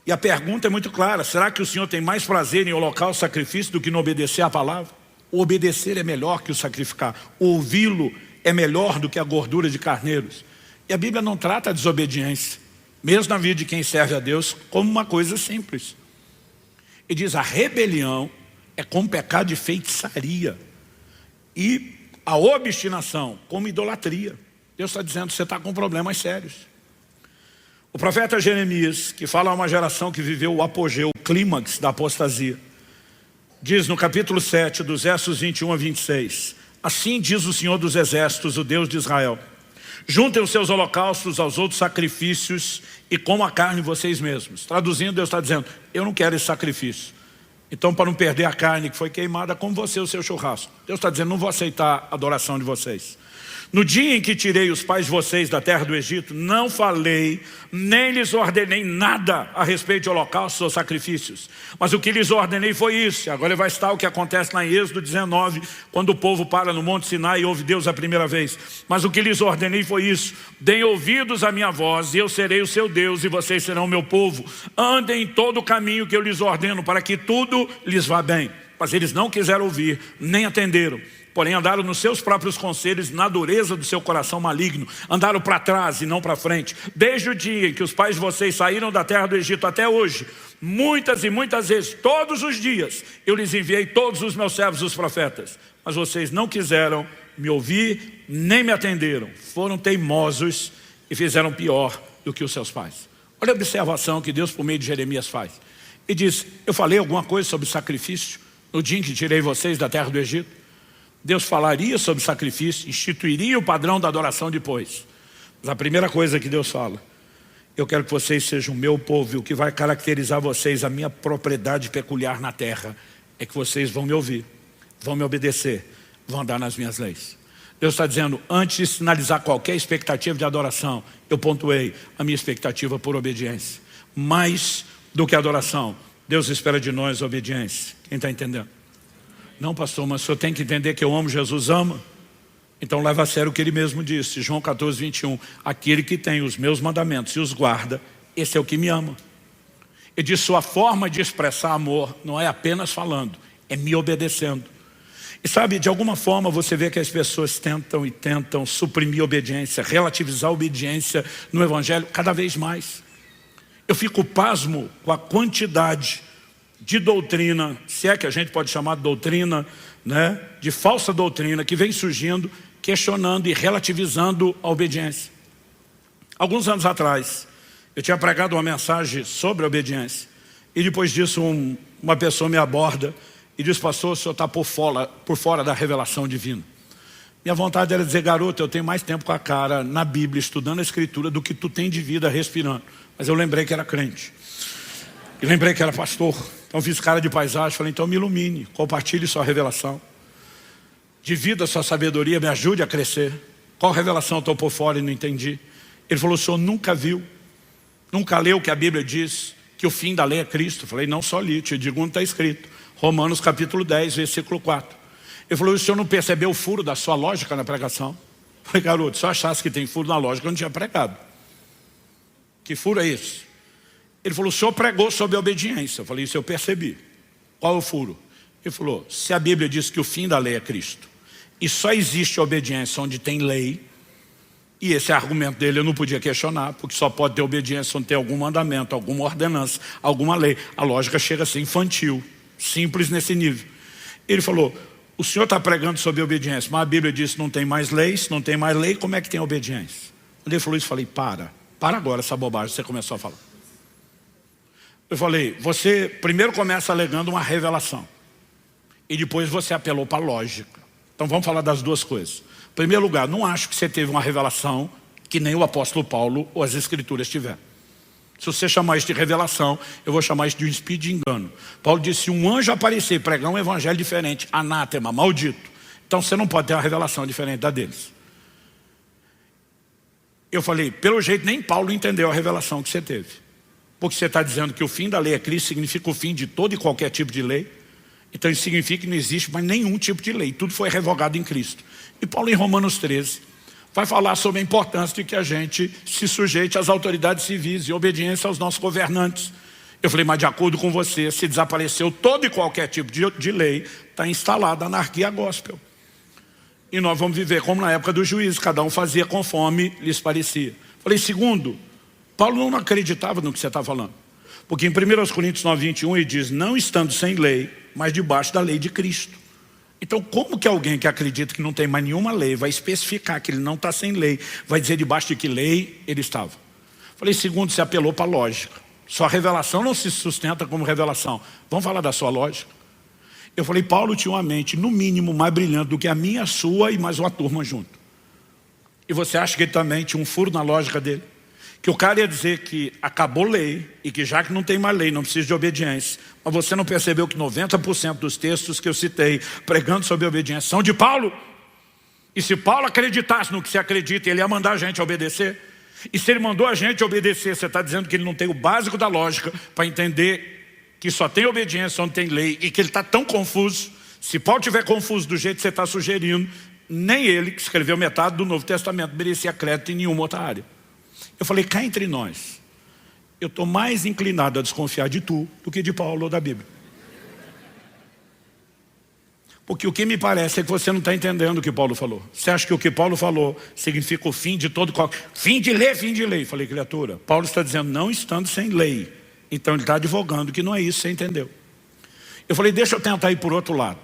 E a pergunta é muito clara, será que o Senhor tem mais prazer em holocausto e sacrifício do que no obedecer a palavra? O obedecer é melhor que o sacrificar. O ouvi-lo é melhor do que a gordura de carneiros. E a Bíblia não trata a desobediência, mesmo na vida de quem serve a Deus, como uma coisa simples. E diz, a rebelião é como pecado de feitiçaria. E a obstinação como idolatria. Deus está dizendo, você está com problemas sérios. O profeta Jeremias, que fala a uma geração que viveu o apogeu, o clímax da apostasia, diz no capítulo 7, dos versos 21 a 26, assim diz o Senhor dos Exércitos, o Deus de Israel, juntem os seus holocaustos aos outros sacrifícios e comam a carne vocês mesmos. Traduzindo, Deus está dizendo, eu não quero esse sacrifício. Então, para não perder a carne que foi queimada, como você o seu churrasco. Deus está dizendo, não vou aceitar a adoração de vocês. No dia em que tirei os pais de vocês da terra do Egito, não falei, nem lhes ordenei nada a respeito de holocaustos ou sacrifícios. Mas o que lhes ordenei foi isso. Agora vai estar o que acontece lá em Êxodo 19, quando o povo para no Monte Sinai e ouve Deus a primeira vez. Mas o que lhes ordenei foi isso. Deem ouvidos à minha voz, e eu serei o seu Deus, e vocês serão o meu povo. Andem em todo o caminho que eu lhes ordeno, para que tudo lhes vá bem. Mas eles não quiseram ouvir, nem atenderam. Porém andaram nos seus próprios conselhos, na dureza do seu coração maligno. Andaram para trás e não para frente. Desde o dia em que os pais de vocês saíram da terra do Egito até hoje, muitas e muitas vezes, todos os dias, eu lhes enviei todos os meus servos, os profetas. Mas vocês não quiseram me ouvir, nem me atenderam. Foram teimosos e fizeram pior do que os seus pais. Olha a observação que Deus por meio de Jeremias faz. E diz, eu falei alguma coisa sobre sacrifício no dia em que tirei vocês da terra do Egito? Deus falaria sobre sacrifício, instituiria o padrão da adoração depois. Mas a primeira coisa que Deus fala, eu quero que vocês sejam o meu povo, e o que vai caracterizar vocês, a minha propriedade peculiar na terra, é que vocês vão me ouvir, vão me obedecer, vão andar nas minhas leis. Deus está dizendo, antes de sinalizar qualquer expectativa de adoração, eu pontuei a minha expectativa por obediência. Mais do que adoração, Deus espera de nós obediência. Quem está entendendo? Não, pastor, mas o senhor tem que entender que eu amo, Jesus ama. Então leva a sério o que ele mesmo disse, João 14, 21. Aquele que tem os meus mandamentos e os guarda, esse é o que me ama. Ele diz, sua forma de expressar amor não é apenas falando, é me obedecendo. E sabe, de alguma forma você vê que as pessoas tentam suprimir a obediência, relativizar a obediência no Evangelho cada vez mais. Eu fico pasmo com a quantidade de doutrina, se é que a gente pode chamar de doutrina, né, de falsa doutrina que vem surgindo, questionando e relativizando a obediência. Alguns anos atrás, eu tinha pregado uma mensagem sobre a obediência. E depois disso uma pessoa me aborda e diz, pastor, o senhor está por fora da revelação divina. Minha vontade era dizer, garoto, eu tenho mais tempo com a cara na Bíblia, estudando a Escritura, do que tu tem de vida respirando. Mas eu lembrei que era crente. E lembrei que era pastor. Então fiz cara de paisagem, falei, então me ilumine, compartilhe sua revelação. Divida sua sabedoria, me ajude a crescer. Qual revelação eu estou por fora e não entendi? Ele falou, o senhor nunca viu, nunca leu que a Bíblia diz que o fim da lei é Cristo? Eu falei, não só li, te digo onde está escrito. Romanos capítulo 10, versículo 4. Ele falou, o senhor não percebeu o furo da sua lógica na pregação? Eu falei, garoto, se eu achasse que tem furo na lógica, eu não tinha pregado. Que furo é esse? Ele falou, o senhor pregou sobre a obediência. Eu falei, isso eu percebi. Qual é o furo? Ele falou, se a Bíblia diz que o fim da lei é Cristo, e só existe a obediência onde tem lei, e esse argumento dele eu não podia questionar, porque só pode ter obediência onde tem algum mandamento, alguma ordenança, alguma lei. A lógica chega a ser infantil, simples nesse nível. Ele falou, o senhor está pregando sobre obediência, mas a Bíblia diz que não tem mais lei, se não tem mais lei, como é que tem obediência? Quando ele falou isso, eu falei, para agora essa bobagem, você começou a falar. Eu falei, você primeiro começa alegando uma revelação, e depois você apelou para a lógica. Então vamos falar das duas coisas. Em primeiro lugar, não acho que você teve uma revelação que nem o apóstolo Paulo ou as escrituras tiveram. Se você chamar isso de revelação, eu vou chamar isso de um espírito de engano. Paulo disse, se um anjo aparecer e pregar um evangelho diferente, anátema, maldito, então você não pode ter uma revelação diferente da deles. Eu falei, pelo jeito nem Paulo entendeu a revelação que você teve. Porque você está dizendo que o fim da lei é Cristo, significa o fim de todo e qualquer tipo de lei. Então isso significa que não existe mais nenhum tipo de lei, tudo foi revogado em Cristo. E Paulo em Romanos 13 vai falar sobre a importância de que a gente se sujeite às autoridades civis e obediência aos nossos governantes. Eu falei, mas de acordo com você, se desapareceu todo e qualquer tipo de lei, está instalada a anarquia gospel. E nós vamos viver como na época do juízo, cada um fazia conforme lhes parecia. Falei, segundo, Paulo não acreditava no que você está falando. Porque em 1 Coríntios 9:21 ele diz, não estando sem lei, mas debaixo da lei de Cristo. Então como que alguém que acredita que não tem mais nenhuma lei vai especificar que ele não está sem lei, vai dizer debaixo de que lei ele estava? Falei, segundo, você apelou para a lógica. Sua revelação não se sustenta como revelação. Vamos falar da sua lógica? Eu falei, Paulo tinha uma mente no mínimo mais brilhante do que a minha, a sua e mais uma turma junto. E você acha que ele também tinha um furo na lógica dele? Que o cara ia dizer que acabou lei e que já que não tem mais lei, não precisa de obediência. Mas você não percebeu que 90% dos textos que eu citei pregando sobre obediência são de Paulo? E se Paulo acreditasse no que você acredita, ele ia mandar a gente obedecer? E se ele mandou a gente obedecer, você está dizendo que ele não tem o básico da lógica para entender que só tem obediência onde tem lei e que ele está tão confuso. Se Paulo estiver confuso do jeito que você está sugerindo, nem ele, que escreveu metade do Novo Testamento, merecia crédito em nenhuma outra área. Eu falei, cá entre nós, eu estou mais inclinado a desconfiar de tu do que de Paulo ou da Bíblia. Porque o que me parece é que você não está entendendo o que Paulo falou. Você acha que o que Paulo falou significa o fim de todo qualquer... Fim de lei, fim de lei. Falei, criatura, Paulo está dizendo não estando sem lei. Então ele está advogando que não é isso, você entendeu. Eu falei, deixa eu tentar ir por outro lado.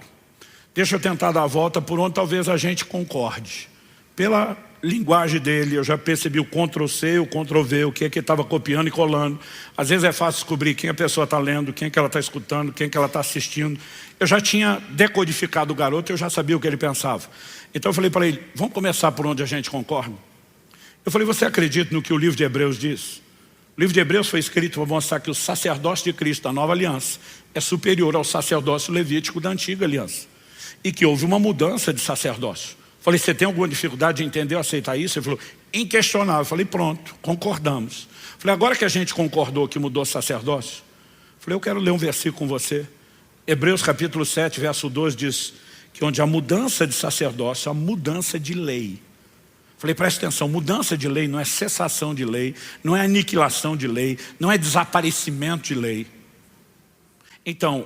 Deixa eu tentar dar a volta por onde talvez a gente concorde. Pela linguagem dele, eu já percebi o Ctrl+C, o Ctrl+V, o que é que ele estava copiando e colando. Às vezes é fácil descobrir quem a pessoa está lendo, quem é que ela está escutando, quem é que ela está assistindo. Eu já tinha decodificado o garoto, eu já sabia o que ele pensava. Então eu falei para ele, vamos começar por onde a gente concorda? Eu falei, você acredita no que o livro de Hebreus diz? O livro de Hebreus foi escrito para mostrar que o sacerdócio de Cristo da nova aliança é superior ao sacerdócio levítico da antiga aliança. E que houve uma mudança de sacerdócio. Falei, você tem alguma dificuldade de entender ou aceitar isso? Ele falou, inquestionável. Eu falei, pronto, concordamos. Falei, agora que a gente concordou que mudou o sacerdócio, falei, eu quero ler um versículo com você. Hebreus capítulo 7, verso 12 diz que onde a mudança de sacerdócio, a mudança de lei. Falei, presta atenção, mudança de lei não é cessação de lei, não é aniquilação de lei, não é desaparecimento de lei. Então,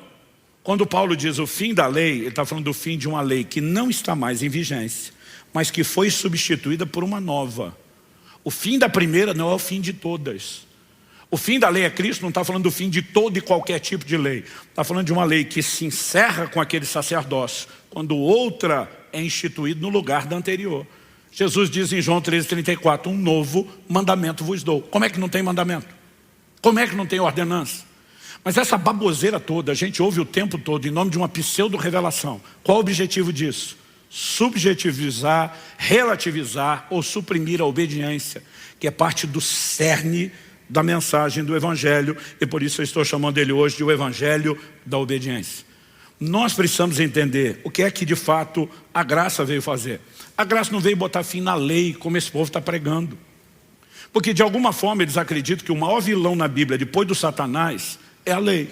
quando Paulo diz o fim da lei, ele está falando do fim de uma lei que não está mais em vigência, mas que foi substituída por uma nova. O fim da primeira não é o fim de todas. O fim da lei é Cristo, não está falando do fim de todo e qualquer tipo de lei. Está falando de uma lei que se encerra com aquele sacerdócio, quando outra é instituída no lugar da anterior. Jesus diz em João 13:34, um novo mandamento vos dou. Como é que não tem mandamento? Como é que não tem ordenança? Mas essa baboseira toda, a gente ouve o tempo todo em nome de uma pseudo-revelação. Qual o objetivo disso? Subjetivizar, relativizar ou suprimir a obediência, que é parte do cerne da mensagem do Evangelho, e por isso eu estou chamando ele hoje de o Evangelho da obediência. Nós precisamos entender o que é que de fato a graça veio fazer. A graça não veio botar fim na lei, como esse povo está pregando. Porque de alguma forma eles acreditam que o maior vilão na Bíblia, depois do Satanás, é a lei.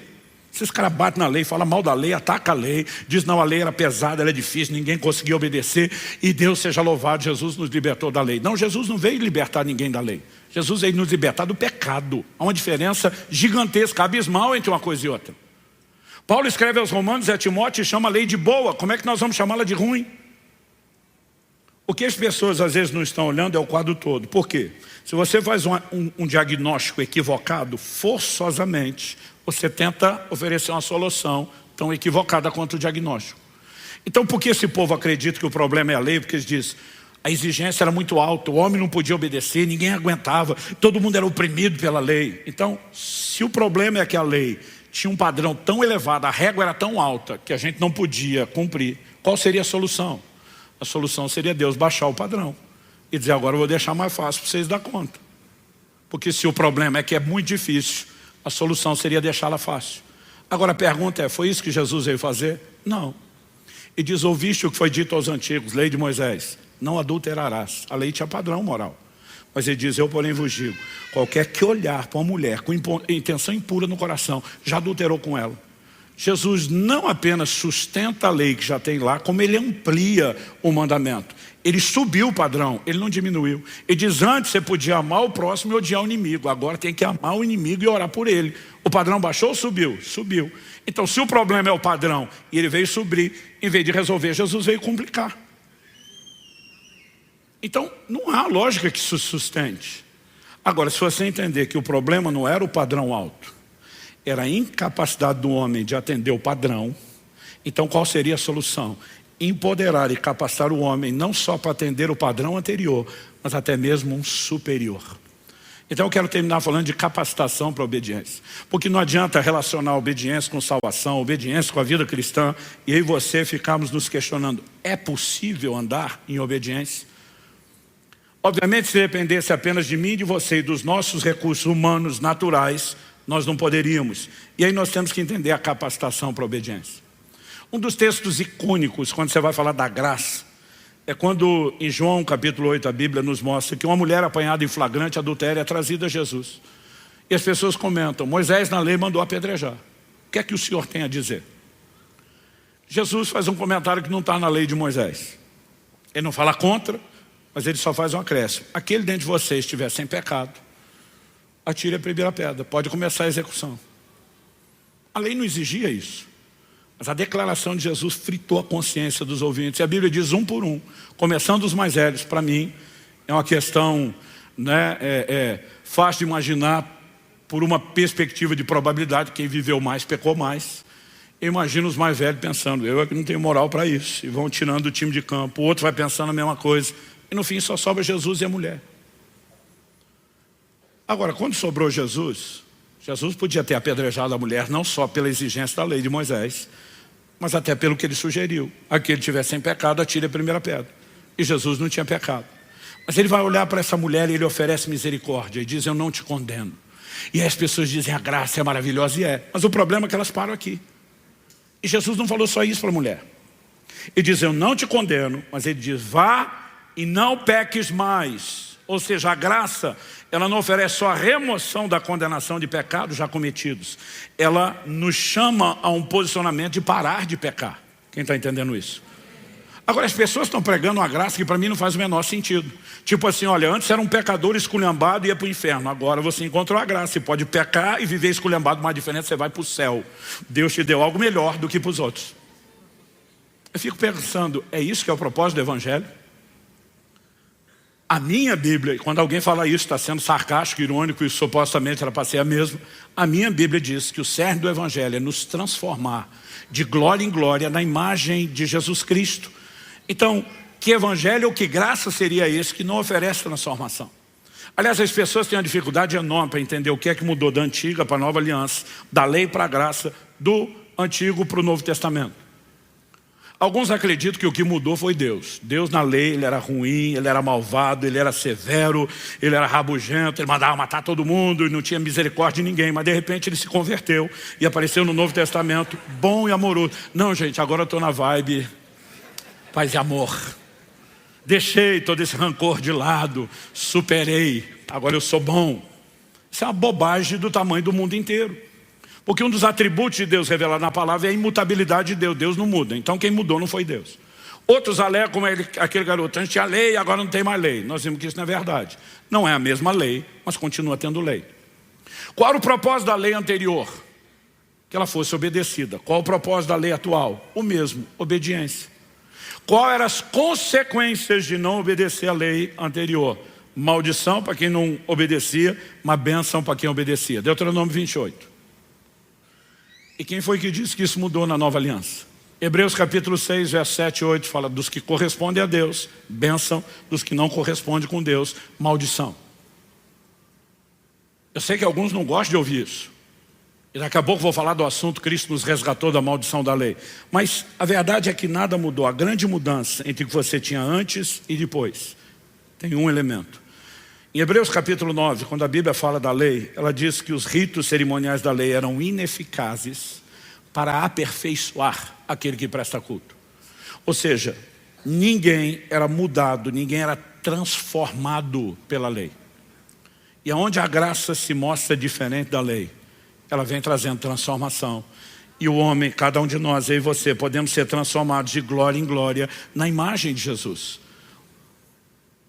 Esses caras batem na lei, falam mal da lei, atacam a lei, diz não, a lei era pesada, ela é difícil, ninguém conseguia obedecer, e Deus seja louvado, Jesus nos libertou da lei. Não, Jesus não veio libertar ninguém da lei. Jesus veio nos libertar do pecado. Há uma diferença gigantesca, abismal entre uma coisa e outra. Paulo escreve aos Romanos e a Timóteo e chama a lei de boa. Como é que nós vamos chamá-la de ruim? O que as pessoas às vezes não estão olhando é o quadro todo. Por quê? Se você faz um diagnóstico equivocado, forçosamente, você tenta oferecer uma solução tão equivocada quanto o diagnóstico. Então por que esse povo acredita que o problema é a lei? Porque eles dizem, a exigência era muito alta, o homem não podia obedecer, ninguém aguentava, todo mundo era oprimido pela lei. Então, se o problema é que a lei tinha um padrão tão elevado, a régua era tão alta, que a gente não podia cumprir, qual seria a solução? A solução seria Deus baixar o padrão e dizer, agora eu vou deixar mais fácil para vocês dar conta. Porque se o problema é que é muito difícil, a solução seria deixá-la fácil. Agora a pergunta é, foi isso que Jesus veio fazer? Não. E diz, ouviste o que foi dito aos antigos, lei de Moisés, não adulterarás. A lei tinha padrão moral. Mas ele diz, eu porém vos digo, qualquer que olhar para uma mulher com intenção impura no coração, já adulterou com ela. Jesus não apenas sustenta a lei que já tem lá, como ele amplia o mandamento. Ele subiu o padrão, ele não diminuiu. Ele diz, antes você podia amar o próximo e odiar o inimigo, agora tem que amar o inimigo e orar por ele. O padrão baixou ou subiu? Subiu. Então se o problema é o padrão e ele veio subir, em vez de resolver, Jesus veio complicar. Então não há lógica que isso sustente. Agora, se você entender que o problema não era o padrão alto, era a incapacidade do homem de atender o padrão, então qual seria a solução? Empoderar e capacitar o homem não só para atender o padrão anterior, mas até mesmo um superior. Então eu quero terminar falando de capacitação para a obediência. Porque não adianta relacionar a obediência com salvação, a obediência com a vida cristã, e eu e você ficarmos nos questionando, é possível andar em obediência? Obviamente, se dependesse apenas de mim, de você e dos nossos recursos humanos, naturais, nós não poderíamos. E aí nós temos que entender a capacitação para a obediência. Um dos textos icônicos, quando você vai falar da graça, é quando em João capítulo 8 a Bíblia nos mostra que uma mulher apanhada em flagrante adultério é trazida a Jesus. E as pessoas comentam, Moisés na lei mandou apedrejar. O que é que o Senhor tem a dizer? Jesus faz um comentário que não está na lei de Moisés. Ele não fala contra, mas ele só faz um acréscimo. Aquele dentro de vocês estiver sem pecado, atire a primeira pedra, pode começar a execução. A lei não exigia isso. Mas a declaração de Jesus fritou a consciência dos ouvintes. E a Bíblia diz um por um, começando os mais velhos. Para mim, é uma questão fácil de imaginar por uma perspectiva de probabilidade. Quem viveu mais, pecou mais. Eu imagino os mais velhos pensando, eu é que não tenho moral para isso. E vão tirando o time de campo. O outro vai pensando a mesma coisa. E no fim só sobra Jesus e a mulher. Agora, quando sobrou Jesus, Jesus podia ter apedrejado a mulher não só pela exigência da lei de Moisés, mas até pelo que ele sugeriu. Aquele que tiver sem pecado, atire a primeira pedra. E Jesus não tinha pecado. Mas ele vai olhar para essa mulher e ele oferece misericórdia. E diz, eu não te condeno. E aí as pessoas dizem, a graça é maravilhosa, e é. Mas o problema é que elas param aqui. E Jesus não falou só isso para a mulher. Ele diz, eu não te condeno. Mas ele diz, vá e não peques mais. Ou seja, a graça, ela não oferece só a remoção da condenação de pecados já cometidos. Ela nos chama a um posicionamento de parar de pecar. Quem está entendendo isso? Agora, as pessoas estão pregando uma graça que para mim não faz o menor sentido. Tipo assim, olha, antes era um pecador esculhambado e ia para o inferno. Agora você encontrou a graça. Você pode pecar e viver esculhambado, mas a diferença você vai para o céu. Deus te deu algo melhor do que para os outros. Eu fico pensando, é isso que é o propósito do Evangelho? A minha Bíblia, quando alguém fala isso, está sendo sarcástico, irônico e supostamente era para ser a mesma. A minha Bíblia diz que o cerne do Evangelho é nos transformar de glória em glória na imagem de Jesus Cristo. Então, que Evangelho ou que graça seria esse que não oferece transformação? Aliás, as pessoas têm uma dificuldade enorme para entender o que é que mudou da antiga para a nova aliança, da lei para a graça, do antigo para o Novo Testamento. Alguns acreditam que o que mudou foi Deus. Deus na lei, ele era ruim, ele era malvado, ele era severo, ele era rabugento, ele mandava matar todo mundo e não tinha misericórdia de ninguém. Mas de repente ele se converteu e apareceu no Novo Testamento, bom e amoroso. Não, gente, agora eu estou na vibe paz e amor. Deixei todo esse rancor de lado, superei, agora eu sou bom. Isso é uma bobagem do tamanho do mundo inteiro. Porque um dos atributos de Deus revelado na palavra é a imutabilidade de Deus. Deus não muda. Então quem mudou não foi Deus. Outros alegam como aquele garoto. Antes tinha lei, agora não tem mais lei. Nós vimos que isso não é verdade. Não é a mesma lei, mas continua tendo lei. Qual era o propósito da lei anterior? Que ela fosse obedecida. Qual o propósito da lei atual? O mesmo, obediência. Qual eram as consequências de não obedecer a lei anterior? Maldição para quem não obedecia, uma bênção para quem obedecia. Deuteronômio 28. E quem foi que disse que isso mudou na nova aliança? Hebreus capítulo 6, verso 7 e 8 fala dos que correspondem a Deus, bênção, dos que não correspondem com Deus, maldição. Eu sei que alguns não gostam de ouvir isso. E daqui a pouco vou falar do assunto Cristo nos resgatou da maldição da lei. Mas a verdade é que nada mudou. A grande mudança entre o que você tinha antes e depois tem um elemento. Em Hebreus capítulo 9, quando a Bíblia fala da lei, ela diz que os ritos cerimoniais da lei eram ineficazes para aperfeiçoar aquele que presta culto. Ou seja, ninguém era mudado, ninguém era transformado pela lei. E aonde a graça se mostra diferente da lei, ela vem trazendo transformação. E o homem, cada um de nós, eu e você, podemos ser transformados de glória em glória na imagem de Jesus.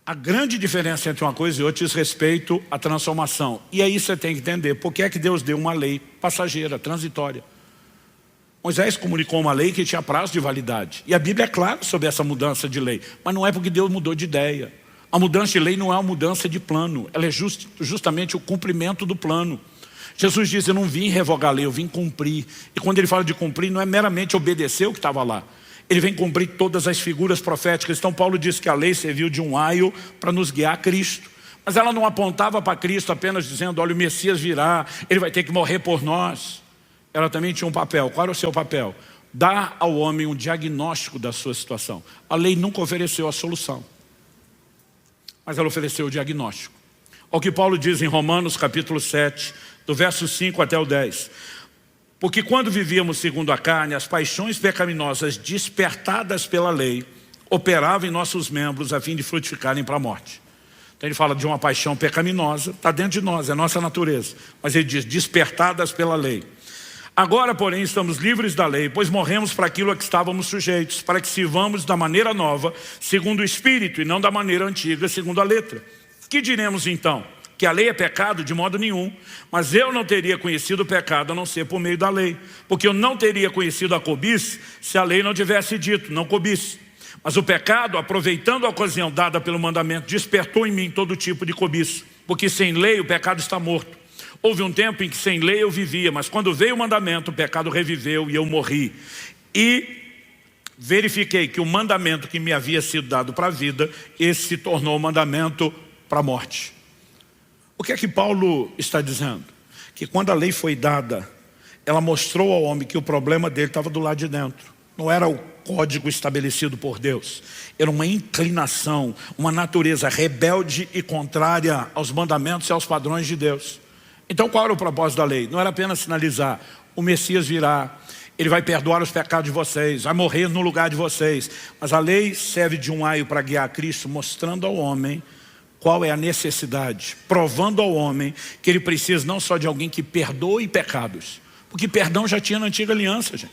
A grande diferença entre uma coisa e outra diz respeito à transformação. E aí você tem que entender por que é que Deus deu uma lei passageira, transitória. Moisés comunicou uma lei que tinha prazo de validade. E a Bíblia é clara sobre essa mudança de lei. Mas não é porque Deus mudou de ideia. A mudança de lei não é uma mudança de plano. Ela é justamente o cumprimento do plano. Jesus diz, eu não vim revogar a lei, eu vim cumprir. E quando ele fala de cumprir, não é meramente obedecer o que estava lá. Ele vem cumprir todas as figuras proféticas. Então Paulo diz que a lei serviu de um aio para nos guiar a Cristo. Mas ela não apontava para Cristo apenas dizendo, olha, o Messias virá, ele vai ter que morrer por nós. Ela também tinha um papel. Qual era o seu papel? Dar ao homem um diagnóstico da sua situação. A lei nunca ofereceu a solução, mas ela ofereceu o diagnóstico. Olha o que Paulo diz em Romanos capítulo 7, do verso 5 até o 10. Porque quando vivíamos segundo a carne, as paixões pecaminosas despertadas pela lei operavam em nossos membros a fim de frutificarem para a morte. Então ele fala de uma paixão pecaminosa, está dentro de nós, é nossa natureza. Mas ele diz, despertadas pela lei. Agora, porém, estamos livres da lei, pois morremos para aquilo a que estávamos sujeitos, para que sirvamos da maneira nova, segundo o Espírito, e não da maneira antiga, segundo a letra. Que diremos então? Que a lei é pecado? De modo nenhum. Mas eu não teria conhecido o pecado a não ser por meio da lei. Porque eu não teria conhecido a cobiça se a lei não tivesse dito, não cobice. Mas o pecado, aproveitando a ocasião dada pelo mandamento, despertou em mim todo tipo de cobiça. Porque sem lei o pecado está morto. Houve um tempo em que sem lei eu vivia, mas quando veio o mandamento, o pecado reviveu e eu morri. E verifiquei que o mandamento que me havia sido dado para a vida, esse se tornou o mandamento para a morte. O que é que Paulo está dizendo? Que quando a lei foi dada, ela mostrou ao homem que o problema dele estava do lado de dentro. Não era o código estabelecido por Deus. Era uma inclinação, uma natureza rebelde e contrária aos mandamentos e aos padrões de Deus. Então qual era o propósito da lei? Não era apenas sinalizar, o Messias virá, ele vai perdoar os pecados de vocês, vai morrer no lugar de vocês. Mas a lei serve de um aio para guiar Cristo, mostrando ao homem qual é a necessidade, provando ao homem que ele precisa não só de alguém que perdoe pecados, porque perdão já tinha na antiga aliança, gente.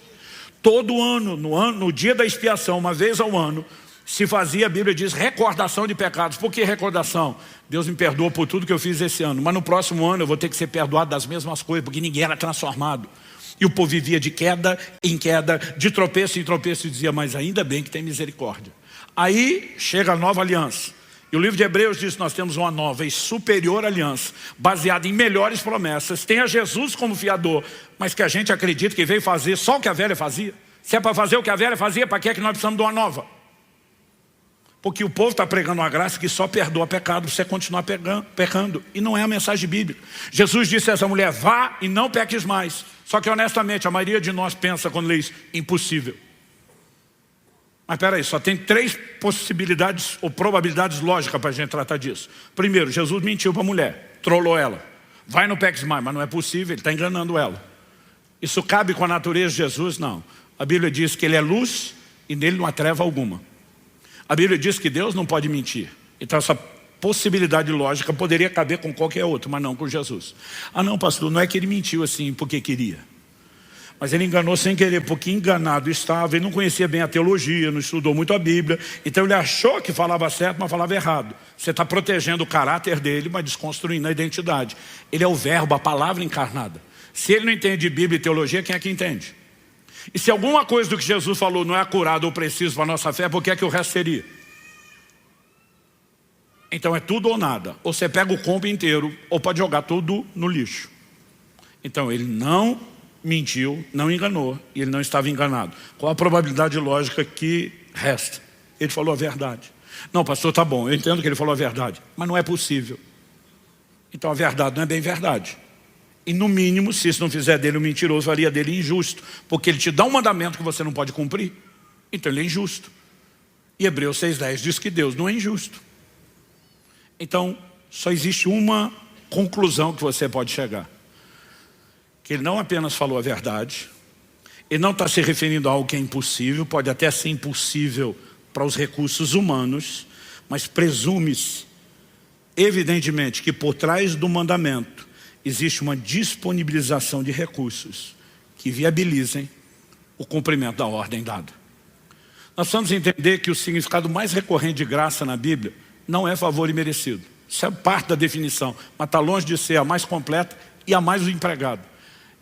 Todo ano, no dia da expiação, uma vez ao ano, se fazia, a Bíblia diz, recordação de pecados. Por que recordação? Deus me perdoou por tudo que eu fiz esse ano, mas no próximo ano eu vou ter que ser perdoado das mesmas coisas, porque ninguém era transformado. E o povo vivia de queda em queda, de tropeço em tropeço, e dizia, mas ainda bem que tem misericórdia. Aí chega a nova aliança. E o livro de Hebreus diz que nós temos uma nova e superior aliança, baseada em melhores promessas. Tem a Jesus como fiador, mas que a gente acredita que veio fazer só o que a velha fazia. Se é para fazer o que a velha fazia, para que é que nós precisamos de uma nova? Porque o povo está pregando uma graça que só perdoa pecado para você continuar pecando. E não é a mensagem bíblica. Jesus disse a essa mulher, vá e não peques mais. Só que honestamente, a maioria de nós pensa quando lê isso, impossível. Mas espera aí, só tem 3 possibilidades ou probabilidades lógicas para a gente tratar disso. Primeiro, Jesus mentiu para a mulher, trollou ela. Vai no peques mais, mas não é possível, ele está enganando ela. Isso cabe com a natureza de Jesus? Não. A Bíblia diz que ele é luz e nele não há treva alguma. A Bíblia diz que Deus não pode mentir. Então essa possibilidade lógica poderia caber com qualquer outro, mas não com Jesus. Ah não, pastor, não é que ele mentiu assim porque queria. Mas ele enganou sem querer, porque enganado estava, ele não conhecia bem a teologia, não estudou muito a Bíblia, então ele achou que falava certo, mas falava errado. Você está protegendo o caráter dele, mas desconstruindo a identidade. Ele é o verbo, a palavra encarnada. Se ele não entende Bíblia e teologia, quem é que entende? E se alguma coisa do que Jesus falou não é acurado ou preciso para a nossa fé, por que é que o resto seria? Então é tudo ou nada. Ou você pega o combo inteiro, ou pode jogar tudo no lixo. Então ele não mentiu, não enganou, e ele não estava enganado. Qual a probabilidade lógica que resta? Ele falou a verdade. Não, pastor, tá bom, eu entendo que ele falou a verdade, mas não é possível. Então a verdade não é bem verdade. E no mínimo, se isso não fizer dele um mentiroso, faria dele injusto, porque ele te dá um mandamento que você não pode cumprir, então ele é injusto. E Hebreus 6,10 diz que Deus não é injusto. Então, só existe uma conclusão que você pode chegar. Que ele não apenas falou a verdade, ele não está se referindo a algo que é impossível, pode até ser impossível para os recursos humanos, mas presume-se, evidentemente, que por trás do mandamento existe uma disponibilização de recursos que viabilizem o cumprimento da ordem dada. Nós precisamos entender que o significado mais recorrente de graça na Bíblia não é favor imerecido. Isso é parte da definição, mas está longe de ser a mais completa e a mais empregada.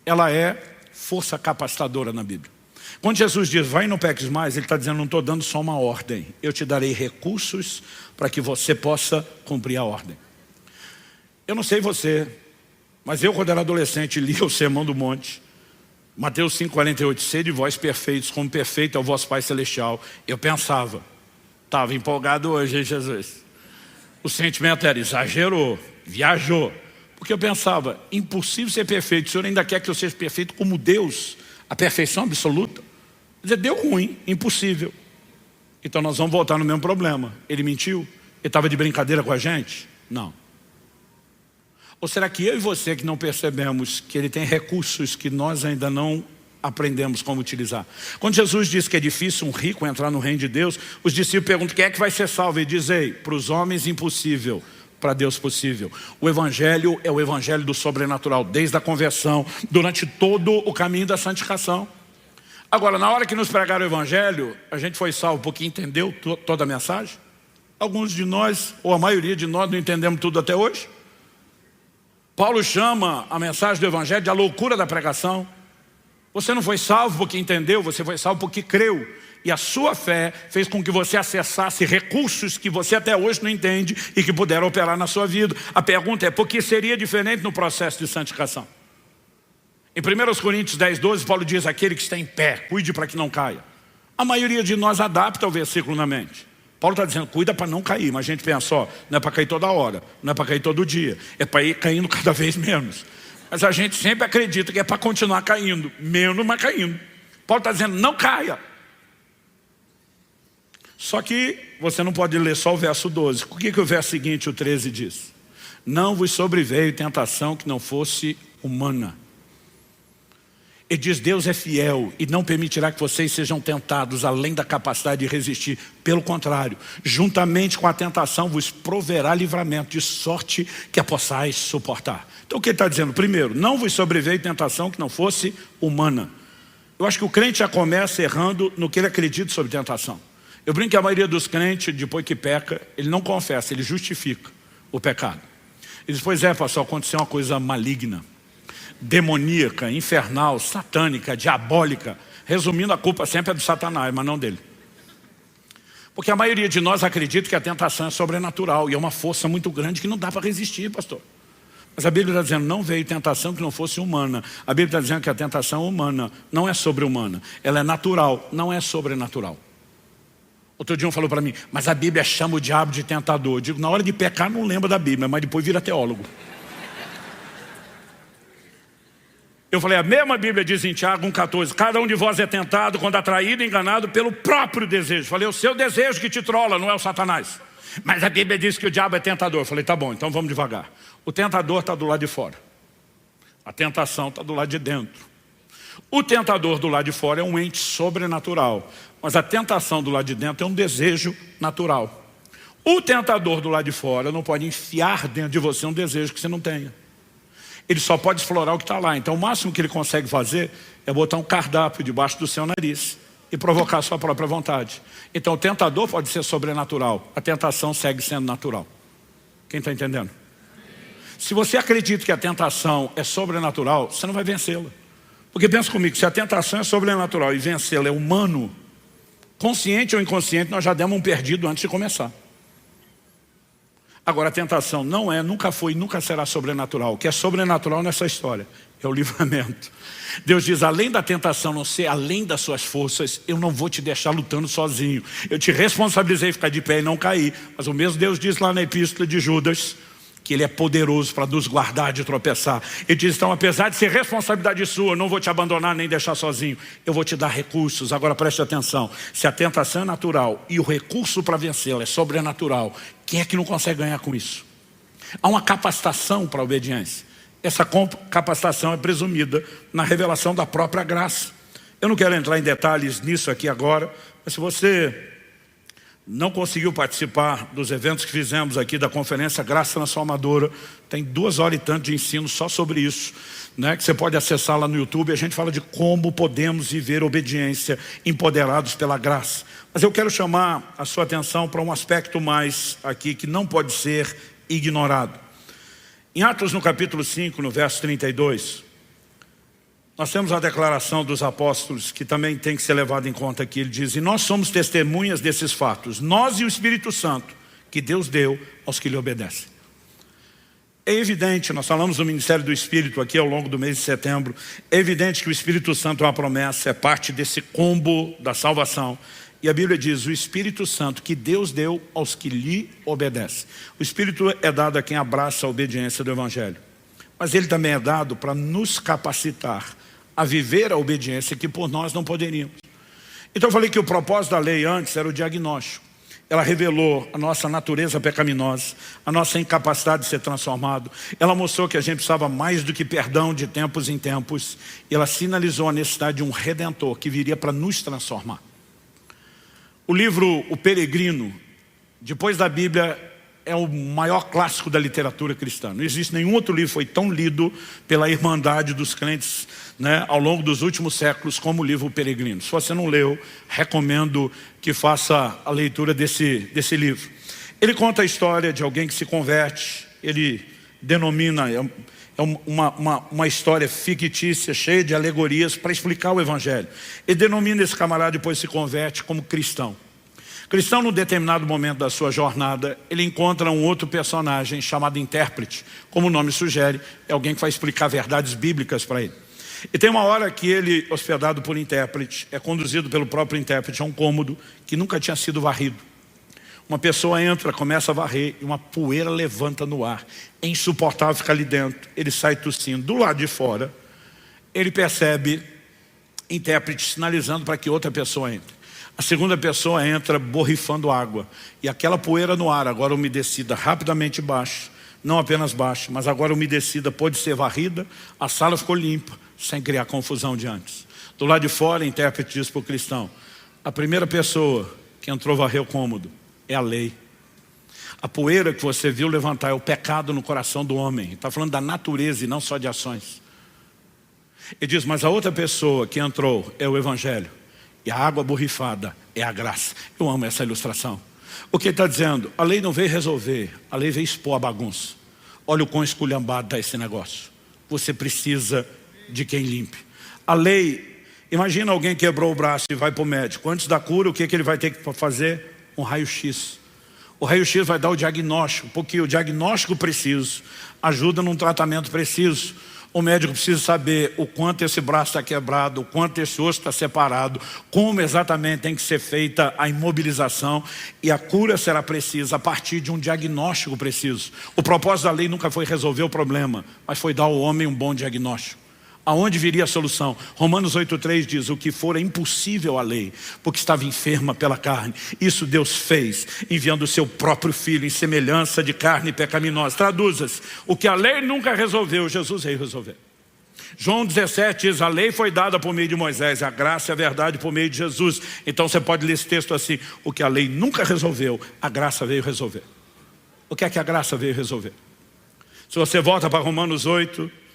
Ela é força capacitadora na Bíblia. Quando Jesus diz, vai e não peques mais, ele está dizendo, não estou dando só uma ordem. Eu te darei recursos para que você possa cumprir a ordem. Eu não sei você, mas eu quando era adolescente lia o Sermão do Monte, Mateus 5,48, sede vós perfeitos, como perfeito é o vosso Pai Celestial. Eu pensava, estava empolgado hoje, hein, Jesus? O sentimento era, exagerou, viajou. Porque eu pensava, impossível ser perfeito, o Senhor ainda quer que eu seja perfeito como Deus, a perfeição absoluta. Quer dizer, deu ruim, impossível. Então nós vamos voltar no mesmo problema. Ele mentiu? Ele estava de brincadeira com a gente? Não. Ou será que eu e você que não percebemos que ele tem recursos que nós ainda não aprendemos como utilizar? Quando Jesus diz que é difícil um rico entrar no reino de Deus, os discípulos perguntam, quem é que vai ser salvo? Ele diz, ei, para os homens impossível, para Deus possível. O Evangelho é o Evangelho do sobrenatural, desde a conversão, durante todo o caminho da santificação. Agora, na hora que nos pregaram o Evangelho, a gente foi salvo porque entendeu toda a mensagem? Alguns de nós, ou a maioria de nós, não entendemos tudo até hoje. Paulo chama a mensagem do Evangelho de a loucura da pregação. Você não foi salvo porque entendeu, você foi salvo porque creu. E a sua fé fez com que você acessasse recursos que você até hoje não entende e que puderam operar na sua vida. A pergunta é, por que seria diferente no processo de santificação? Em 1 Coríntios 10,12, Paulo diz, aquele que está em pé, cuide para que não caia. A maioria de nós adapta o versículo na mente. Paulo está dizendo, cuida para não cair, mas a gente pensa, ó, não é para cair toda hora, não é para cair todo dia, é para ir caindo cada vez menos. Mas a gente sempre acredita que é para continuar caindo, menos, mas caindo. Paulo está dizendo, não caia. Só que você não pode ler só o verso 12. O que o verso seguinte, o 13, diz? Não vos sobreveio tentação que não fosse humana. Ele diz, Deus é fiel e não permitirá que vocês sejam tentados além da capacidade de resistir. Pelo contrário, juntamente com a tentação vos proverá livramento, de sorte que a possais suportar. Então o que ele está dizendo? Primeiro, não vos sobreveio tentação que não fosse humana. Eu acho que o crente já começa errando no que ele acredita sobre tentação. Eu brinco que a maioria dos crentes, depois que peca, ele não confessa, ele justifica o pecado. E depois, pastor, aconteceu uma coisa maligna, demoníaca, infernal, satânica, diabólica. Resumindo, a culpa sempre é do Satanás, mas não dele. Porque a maioria de nós acredita que a tentação é sobrenatural e é uma força muito grande que não dá para resistir, pastor. Mas a Bíblia está dizendo, não veio tentação que não fosse humana. A Bíblia está dizendo que a tentação humana não é sobre-humana. Ela é natural, não é sobrenatural. Outro dia um falou para mim, mas a Bíblia chama o diabo de tentador. Eu digo, na hora de pecar não lembra da Bíblia, mas depois vira teólogo. Eu falei, a mesma Bíblia diz em Tiago 1,14, cada um de vós é tentado quando atraído e enganado pelo próprio desejo. Eu falei, o seu desejo que te trola, não é o Satanás. Mas a Bíblia diz que o diabo é tentador. Eu falei, tá bom, então vamos devagar. O tentador está do lado de fora. A tentação está do lado de dentro. O tentador do lado de fora é um ente sobrenatural. Mas a tentação do lado de dentro é um desejo natural. O tentador do lado de fora não pode enfiar dentro de você um desejo que você não tenha. Ele só pode explorar o que está lá. Então o máximo que ele consegue fazer é botar um cardápio debaixo do seu nariz e provocar a sua própria vontade. Então o tentador pode ser sobrenatural. A tentação segue sendo natural. Quem está entendendo? Se você acredita que a tentação é sobrenatural, você não vai vencê-la. Porque pensa comigo, se a tentação é sobrenatural e vencê-la é humano, consciente ou inconsciente, nós já demos um perdido antes de começar. Agora, a tentação não é, nunca foi, nunca será sobrenatural. O que é sobrenatural nessa história é o livramento. Deus diz, além da tentação não ser além das suas forças, eu não vou te deixar lutando sozinho. Eu te responsabilizei ficar de pé e não cair. Mas o mesmo Deus diz lá na epístola de Judas, que Ele é poderoso para nos guardar de tropeçar. Ele diz, então, apesar de ser responsabilidade sua, eu não vou te abandonar nem deixar sozinho. Eu vou te dar recursos. Agora preste atenção. Se a tentação é natural e o recurso para vencê-la é sobrenatural, quem é que não consegue ganhar com isso? Há uma capacitação para a obediência. Essa capacitação é presumida na revelação da própria graça. Eu não quero entrar em detalhes nisso aqui agora, mas se você não conseguiu participar dos eventos que fizemos aqui da conferência Graça Transformadora, tem 2 horas e tanto de ensino só sobre isso, né, que você pode acessar lá no YouTube. A gente fala de como podemos viver obediência empoderados pela graça. Mas eu quero chamar a sua atenção para um aspecto mais aqui que não pode ser ignorado. Em Atos no capítulo 5, no verso 32, nós temos a declaração dos apóstolos que também tem que ser levada em conta aqui. Ele diz, e nós somos testemunhas desses fatos, nós e o Espírito Santo, que Deus deu aos que lhe obedecem. É evidente, nós falamos do ministério do Espírito aqui ao longo do mês de setembro, é evidente que o Espírito Santo é uma promessa, é parte desse combo da salvação. E a Bíblia diz, o Espírito Santo que Deus deu aos que lhe obedecem. O Espírito é dado a quem abraça a obediência do Evangelho. Mas ele também é dado para nos capacitar a viver a obediência que por nós não poderíamos. Então eu falei que o propósito da lei antes era o diagnóstico. Ela revelou a nossa natureza pecaminosa, a nossa incapacidade de ser transformado. Ela mostrou que a gente precisava mais do que perdão de tempos em tempos. E ela sinalizou a necessidade de um Redentor que viria para nos transformar. O livro O Peregrino, depois da Bíblia, é o maior clássico da literatura cristã. Não existe nenhum outro livro que foi tão lido pela irmandade dos crentes, né, ao longo dos últimos séculos como o livro O Peregrino. Se você não leu, recomendo que faça a leitura desse livro. Ele conta a história de alguém que se converte. Ele denomina, uma história fictícia, cheia de alegorias para explicar o Evangelho. Ele denomina esse camarada, depois se converte como cristão. Cristão, num determinado momento da sua jornada, ele encontra um outro personagem chamado intérprete. Como o nome sugere, é alguém que vai explicar verdades bíblicas para ele. E tem uma hora que ele, hospedado por intérprete, é conduzido pelo próprio intérprete a um cômodo que nunca tinha sido varrido. Uma pessoa entra, começa a varrer e uma poeira levanta no ar. É insuportável ficar ali dentro. Ele sai tossindo. Do lado de fora, ele percebe intérprete sinalizando para que outra pessoa entre. A segunda pessoa entra borrifando água. E aquela poeira no ar, agora umedecida, rapidamente baixa. Não apenas baixa, mas agora umedecida, pode ser varrida. A sala ficou limpa, sem criar confusão de antes. Do lado de fora, o intérprete diz para o cristão, a primeira pessoa que entrou varrer o cômodo é a lei. A poeira que você viu levantar é o pecado no coração do homem. Está falando da natureza e não só de ações. Ele diz, mas a outra pessoa que entrou é o Evangelho. E a água borrifada é a graça. Eu amo essa ilustração. O que ele está dizendo? A lei não veio resolver, a lei veio expor a bagunça. Olha o quão esculhambado está esse negócio. Você precisa de quem limpe. A lei, imagina alguém quebrou o braço e vai para o médico. Antes da cura, o que ele vai ter que fazer? Um raio-x. O raio-x vai dar o diagnóstico, porque o diagnóstico preciso ajuda num tratamento preciso. O médico precisa saber o quanto esse braço está quebrado, o quanto esse osso está separado, como exatamente tem que ser feita a imobilização, e a cura será precisa a partir de um diagnóstico preciso. O propósito da lei nunca foi resolver o problema, mas foi dar ao homem um bom diagnóstico. Aonde viria a solução? Romanos 8,3 diz, o que for é impossível à lei, porque estava enferma pela carne. Isso Deus fez, enviando o seu próprio Filho em semelhança de carne pecaminosa. Traduza-se, o que a lei nunca resolveu, Jesus veio resolver. João 17 diz, a lei foi dada por meio de Moisés, a graça e a verdade por meio de Jesus. Então você pode ler esse texto assim, o que a lei nunca resolveu, a graça veio resolver. O que é que a graça veio resolver? Se você volta para Romanos 8,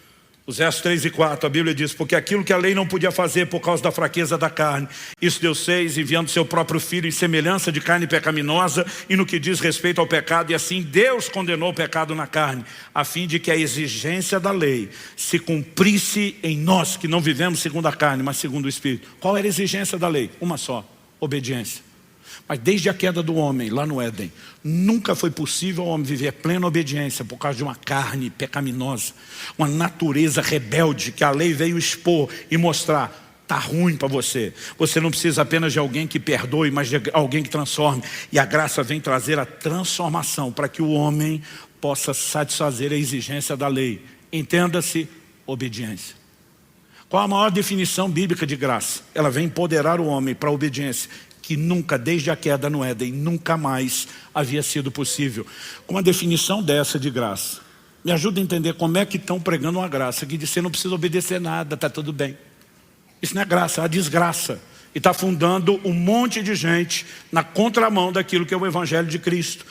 os versos 3 e 4, a Bíblia diz, porque aquilo que a lei não podia fazer por causa da fraqueza da carne, isso Deus fez enviando seu próprio Filho em semelhança de carne pecaminosa e no que diz respeito ao pecado, e assim Deus condenou o pecado na carne, a fim de que a exigência da lei se cumprisse em nós, que não vivemos segundo a carne, mas segundo o Espírito. Qual era a exigência da lei? Uma só, obediência. Mas desde a queda do homem, lá no Éden, nunca foi possível ao homem viver plena obediência por causa de uma carne pecaminosa, uma natureza rebelde que a lei veio expor e mostrar: está ruim para você. Você não precisa apenas de alguém que perdoe, mas de alguém que transforme. E a graça vem trazer a transformação para que o homem possa satisfazer a exigência da lei. Entenda-se, obediência. Qual a maior definição bíblica de graça? Ela vem empoderar o homem para a obediência, que nunca, desde a queda no Éden, nunca mais havia sido possível. Com uma definição dessa de graça, me ajuda a entender como é que estão pregando uma graça que diz: você não precisa obedecer nada, está tudo bem. Isso não é graça, é a desgraça. E está fundando um monte de gente na contramão daquilo que é o Evangelho de Cristo.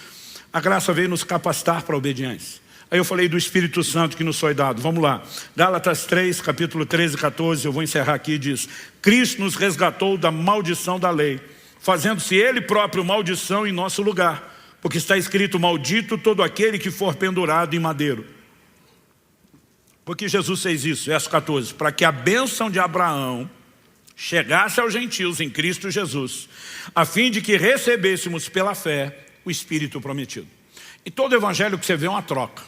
A graça veio nos capacitar para a obediência. Aí eu falei do Espírito Santo que nos foi dado. Vamos lá. Gálatas 3, capítulo 13 e 14, eu vou encerrar aqui, diz: Cristo nos resgatou da maldição da lei, fazendo-se Ele próprio maldição em nosso lugar. Porque está escrito: maldito todo aquele que for pendurado em madeiro. Porque Jesus fez isso, verso 14, para que a bênção de Abraão chegasse aos gentios em Cristo Jesus, a fim de que recebêssemos pela fé o Espírito prometido. E todo evangelho que você vê é uma troca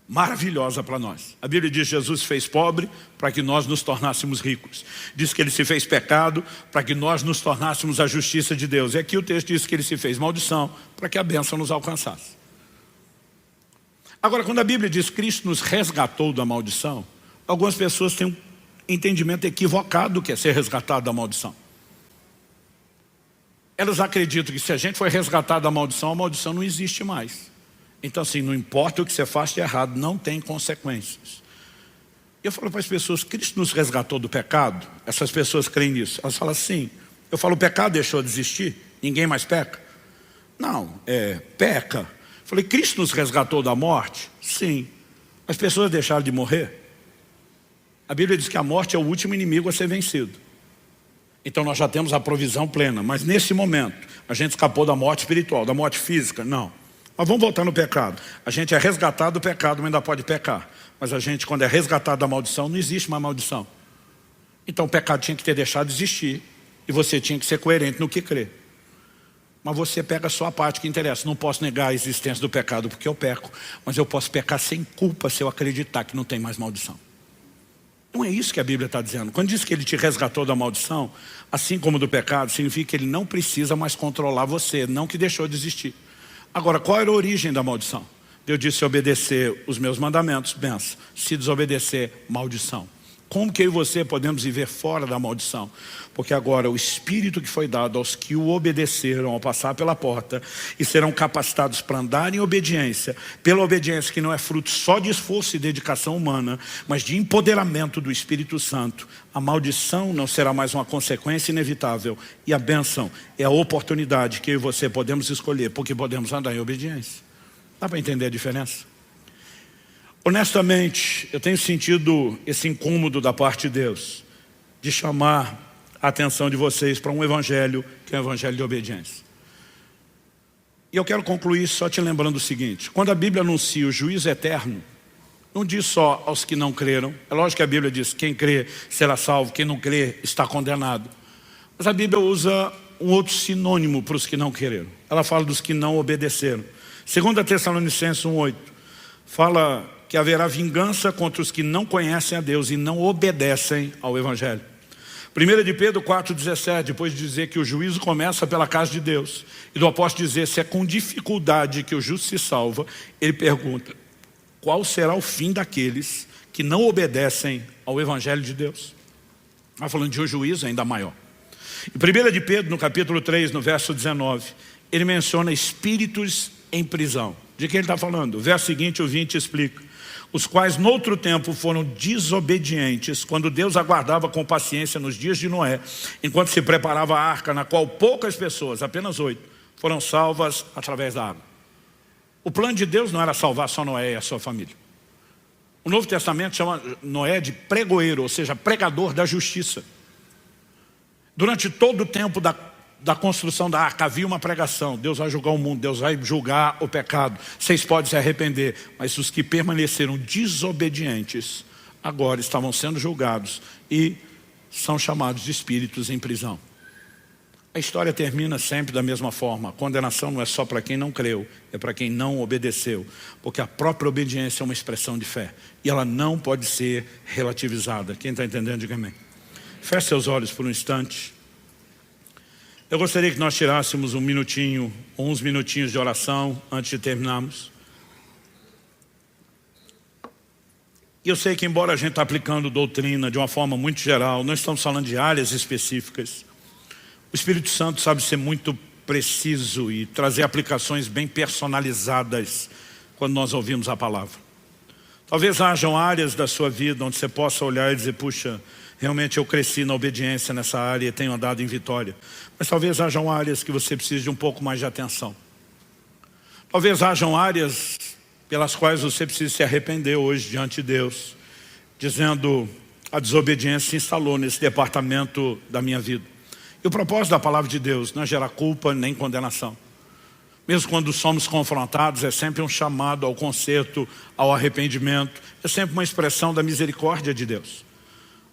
maravilhosa para nós. A Bíblia diz: Jesus se fez pobre para que nós nos tornássemos ricos. Diz que Ele se fez pecado para que nós nos tornássemos a justiça de Deus. E aqui o texto diz que Ele se fez maldição para que a bênção nos alcançasse. Agora, quando a Bíblia diz Cristo nos resgatou da maldição, algumas pessoas têm um entendimento equivocado do que é ser resgatado da maldição. Elas acreditam que se a gente foi resgatado da maldição, a maldição não existe mais. Então assim, não importa o que você faz de errado, não tem consequências. Eu falo para as pessoas: Cristo nos resgatou do pecado? Essas pessoas creem nisso. Elas falam assim. Eu falo: o pecado deixou de existir? Ninguém mais peca? Não, peca. Eu falei: Cristo nos resgatou da morte? Sim. As pessoas deixaram de morrer? A Bíblia diz que a morte é o último inimigo a ser vencido. Então nós já temos a provisão plena. Mas nesse momento, a gente escapou da morte espiritual, da morte física? Não. Mas vamos voltar no pecado. A gente é resgatado do pecado, mas ainda pode pecar. Mas a gente, quando é resgatado da maldição, não existe mais maldição. Então o pecado tinha que ter deixado de existir. E você tinha que ser coerente no que crê. Mas você pega só a parte que interessa. Não posso negar a existência do pecado porque eu peco. Mas eu posso pecar sem culpa se eu acreditar que não tem mais maldição. Não é isso que a Bíblia está dizendo. Quando diz que Ele te resgatou da maldição, assim como do pecado, significa que Ele não precisa mais controlar você, não que deixou de existir. Agora, qual era a origem da maldição? Deus disse: se obedecer os meus mandamentos, benção. Se desobedecer, maldição. Como que eu e você podemos viver fora da maldição? Porque agora o Espírito que foi dado aos que o obedeceram ao passar pela porta e serão capacitados para andar em obediência, pela obediência que não é fruto só de esforço e dedicação humana, mas de empoderamento do Espírito Santo. A maldição não será mais uma consequência inevitável e a bênção é a oportunidade que eu e você podemos escolher, porque podemos andar em obediência. Dá para entender a diferença? Honestamente, eu tenho sentido esse incômodo da parte de Deus de chamar a atenção de vocês para um evangelho que é um evangelho de obediência. E eu quero concluir só te lembrando o seguinte: quando a Bíblia anuncia o juízo eterno, não diz só aos que não creram. É lógico que a Bíblia diz: quem crê será salvo, quem não crê está condenado. Mas a Bíblia usa um outro sinônimo para os que não creram. Ela fala dos que não obedeceram. 2 Tessalonicenses 1:8 fala que haverá vingança contra os que não conhecem a Deus e não obedecem ao Evangelho. 1 de Pedro 4,17, depois de dizer que o juízo começa pela casa de Deus, e do apóstolo dizer se é com dificuldade que o justo se salva, ele pergunta: qual será o fim daqueles que não obedecem ao Evangelho de Deus? Está falando de um juízo ainda maior. Em 1 de Pedro, no capítulo 3, no verso 19, ele menciona espíritos em prisão. De quem ele está falando? O verso seguinte, o 20, explica: os quais noutro tempo foram desobedientes, quando Deus aguardava com paciência nos dias de Noé, enquanto se preparava a arca, na qual poucas pessoas, apenas 8, foram salvas através da água. O plano de Deus não era salvar só Noé e a sua família. O Novo Testamento chama Noé de pregoeiro, ou seja, pregador da justiça. Durante todo o tempo da construção da arca havia uma pregação: Deus vai julgar o mundo, Deus vai julgar o pecado, vocês podem se arrepender. Mas os que permaneceram desobedientes agora estavam sendo julgados e são chamados de espíritos em prisão. A história termina sempre da mesma forma. A condenação não é só para quem não creu, é para quem não obedeceu. Porque a própria obediência é uma expressão de fé. E ela não pode ser relativizada. Quem está entendendo, diga amém. Feche seus olhos por um instante. Eu gostaria que nós tirássemos um minutinho, ou uns minutinhos de oração antes de terminarmos. E eu sei que embora a gente está aplicando doutrina de uma forma muito geral, não estamos falando de áreas específicas. O Espírito Santo sabe ser muito preciso e trazer aplicações bem personalizadas quando nós ouvimos a palavra. Talvez hajam áreas da sua vida onde você possa olhar e dizer, puxa, realmente eu cresci na obediência nessa área e tenho andado em vitória. Mas talvez hajam áreas que você precise de um pouco mais de atenção. Talvez hajam áreas pelas quais você precisa se arrepender hoje diante de Deus, dizendo, a desobediência se instalou nesse departamento da minha vida. E o propósito da palavra de Deus não é gerar culpa nem condenação. Mesmo quando somos confrontados, é sempre um chamado ao conserto, ao arrependimento. É sempre uma expressão da misericórdia de Deus.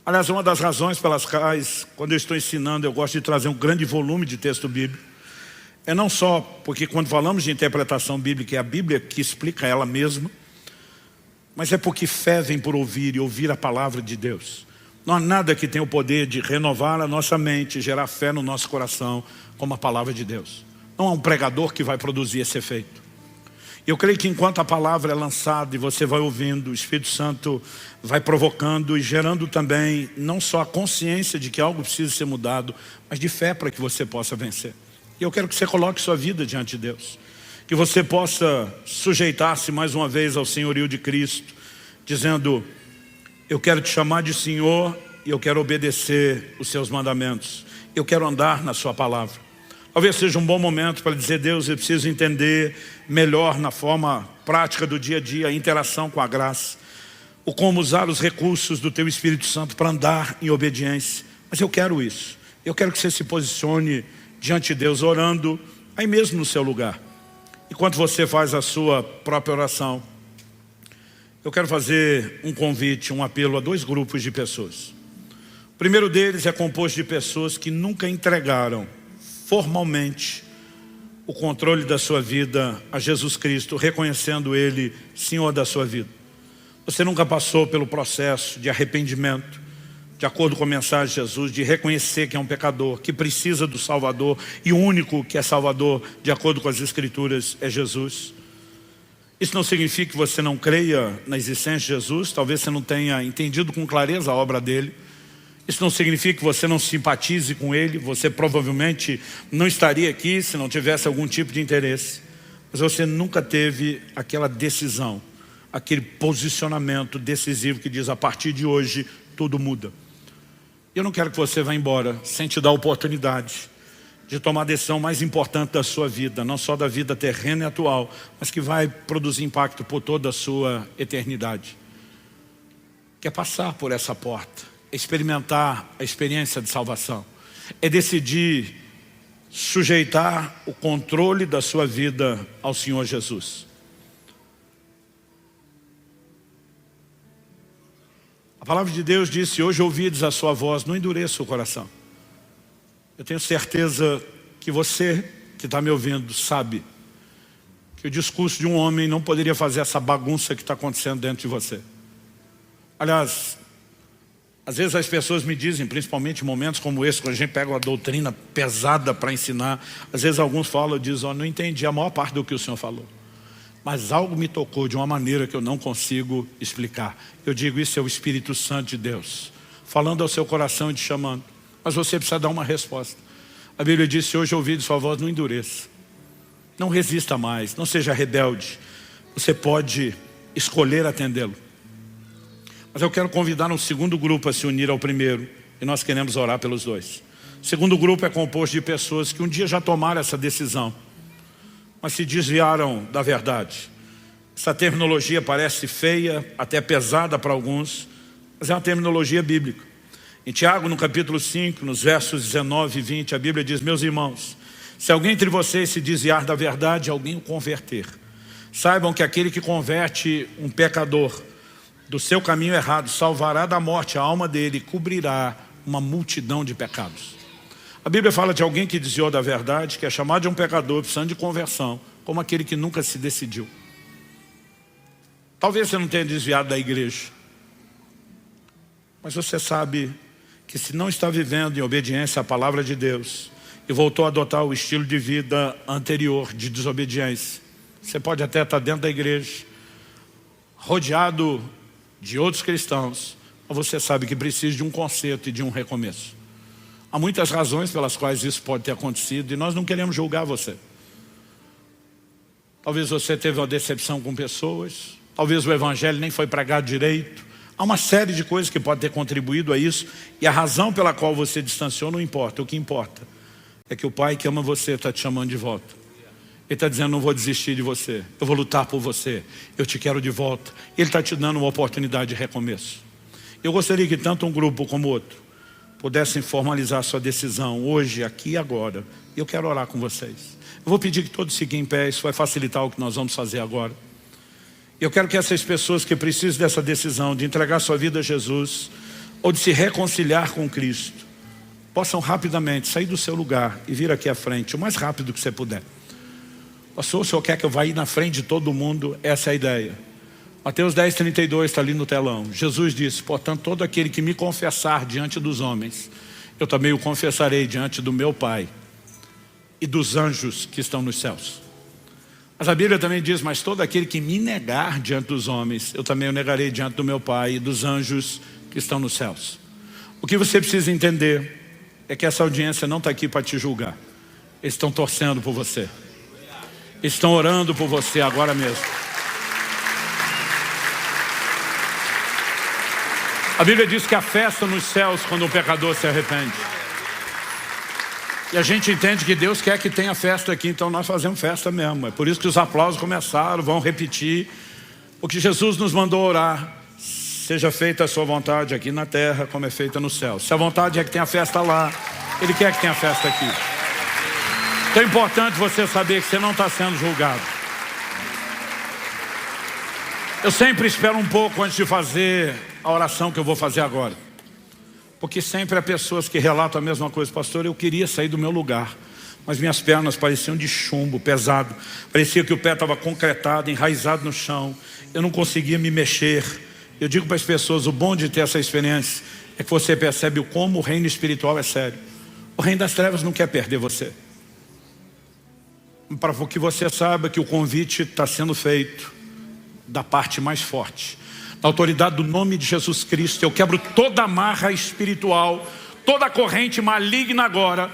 Aliás, uma das razões pelas quais, quando eu estou ensinando, eu gosto de trazer um grande volume de texto bíblico, é não só porque quando falamos de interpretação bíblica, é a Bíblia que explica ela mesma, mas é porque fé vem por ouvir e ouvir a palavra de Deus. Não há nada que tenha o poder de renovar a nossa mente, gerar fé no nosso coração, como a palavra de Deus. Não há um pregador que vai produzir esse efeito. Eu creio que enquanto a palavra é lançada e você vai ouvindo, o Espírito Santo vai provocando e gerando também, não só a consciência de que algo precisa ser mudado, mas de fé para que você possa vencer. E eu quero que você coloque sua vida diante de Deus. Que você possa sujeitar-se mais uma vez ao senhorio de Cristo, dizendo, eu quero te chamar de Senhor e eu quero obedecer os seus mandamentos. Eu quero andar na sua palavra. Talvez seja um bom momento para dizer, Deus, eu preciso entender melhor na forma prática do dia a dia, a interação com a graça, o como usar os recursos do teu Espírito Santo para andar em obediência. Mas eu quero isso. Eu quero que você se posicione diante de Deus, orando aí mesmo no seu lugar. Enquanto você faz a sua própria oração, eu quero fazer um convite, um apelo a dois grupos de pessoas. O primeiro deles é composto de pessoas que nunca entregaram formalmente o controle da sua vida a Jesus Cristo, reconhecendo Ele Senhor da sua vida. Você nunca passou pelo processo de arrependimento, de acordo com a mensagem de Jesus, de reconhecer que é um pecador, que precisa do Salvador, e o único que é Salvador, de acordo com as Escrituras, é Jesus. Isso não significa que você não creia na existência de Jesus, talvez você não tenha entendido com clareza a obra dele. Isso não significa que você não simpatize com ele, você provavelmente não estaria aqui se não tivesse algum tipo de interesse. Mas você nunca teve aquela decisão, aquele posicionamento decisivo que diz, a partir de hoje, tudo muda. Eu não quero que você vá embora sem te dar a oportunidade de tomar a decisão mais importante da sua vida, não só da vida terrena e atual, mas que vai produzir impacto por toda a sua eternidade. Que é passar por essa porta, experimentar a experiência de salvação, é decidir sujeitar o controle da sua vida ao Senhor Jesus. A palavra de Deus disse, hoje ouvides a sua voz, não endureça o coração. Eu tenho certeza que você que está me ouvindo sabe que o discurso de um homem não poderia fazer essa bagunça que está acontecendo dentro de você. Aliás, às vezes as pessoas me dizem, principalmente em momentos como esse, quando a gente pega uma doutrina pesada para ensinar, às vezes alguns falam, dizem, não entendi a maior parte do que o Senhor falou. Mas algo me tocou de uma maneira que eu não consigo explicar. Eu digo, isso é o Espírito Santo de Deus, falando ao seu coração e te chamando. Mas você precisa dar uma resposta. A Bíblia diz, se hoje ouvir sua voz, não endureça. Não resista mais, não seja rebelde. Você pode escolher atendê-lo. Mas eu quero convidar um segundo grupo a se unir ao primeiro. E nós queremos orar pelos dois. O segundo grupo é composto de pessoas que um dia já tomaram essa decisão, mas se desviaram da verdade. Essa terminologia parece feia, até pesada para alguns, mas é uma terminologia bíblica. Em Tiago, no capítulo 5, nos versos 19 e 20, a Bíblia diz, meus irmãos, se alguém entre vocês se desviar da verdade, alguém o converter. Saibam que aquele que converte um pecador do seu caminho errado, salvará da morte a alma dele e cobrirá uma multidão de pecados. A Bíblia fala de alguém que desviou da verdade, que é chamado de um pecador, precisando de conversão, como aquele que nunca se decidiu. Talvez você não tenha desviado da igreja, mas você sabe que se não está vivendo em obediência à palavra de Deus e voltou a adotar o estilo de vida anterior de desobediência, você pode até estar dentro da igreja, rodeado de outros cristãos, mas você sabe que precisa de um conserto e de um recomeço. Há muitas razões pelas quais isso pode ter acontecido e nós não queremos julgar você. Talvez você teve uma decepção com pessoas, talvez o evangelho nem foi pregado direito. Há uma série de coisas que podem ter contribuído a isso e a razão pela qual você distanciou não importa. O que importa é que o Pai que ama você está te chamando de volta. Ele está dizendo, não vou desistir de você, eu vou lutar por você, eu te quero de volta. Ele está te dando uma oportunidade de recomeço. Eu gostaria que tanto um grupo como outro pudessem formalizar sua decisão hoje, aqui e agora. E eu quero orar com vocês. Eu vou pedir que todos fiquem em pé, isso vai facilitar o que nós vamos fazer agora. Eu quero que essas pessoas que precisam dessa decisão de entregar sua vida a Jesus ou de se reconciliar com Cristo, possam rapidamente sair do seu lugar e vir aqui à frente, o mais rápido que você puder. Pastor, o senhor quer que eu vá ir na frente de todo mundo? Essa é a ideia. Mateus 10:32 está ali no telão. Jesus disse, portanto, todo aquele que me confessar diante dos homens, eu também o confessarei diante do meu Pai e dos anjos que estão nos céus. Mas a Bíblia também diz, mas todo aquele que me negar diante dos homens, eu também o negarei diante do meu Pai e dos anjos que estão nos céus. O que você precisa entender é que essa audiência não está aqui para te julgar. Eles estão torcendo por você. Eles estão orando por você agora mesmo. A Bíblia diz que há festa nos céus quando o pecador se arrepende. E a gente entende que Deus quer que tenha festa aqui, então nós fazemos festa mesmo. É por isso que os aplausos começaram, vão repetir. Porque Jesus nos mandou orar. Seja feita a sua vontade aqui na terra, como é feita no céu. Se a vontade é que tenha festa lá, Ele quer que tenha festa aqui. Então é importante você saber que você não está sendo julgado. Eu sempre espero um pouco antes de fazer a oração que eu vou fazer agora. Porque sempre há pessoas que relatam a mesma coisa. Pastor, eu queria sair do meu lugar, mas minhas pernas pareciam de chumbo, pesado. Parecia que o pé estava concretado, enraizado no chão. Eu não conseguia me mexer. Eu digo para as pessoas, o bom de ter essa experiência é que você percebe como o reino espiritual é sério. O reino das trevas não quer perder você. Para que você saiba que o convite está sendo feito da parte mais forte. Na autoridade do nome de Jesus Cristo, eu quebro toda amarra espiritual, toda corrente maligna agora,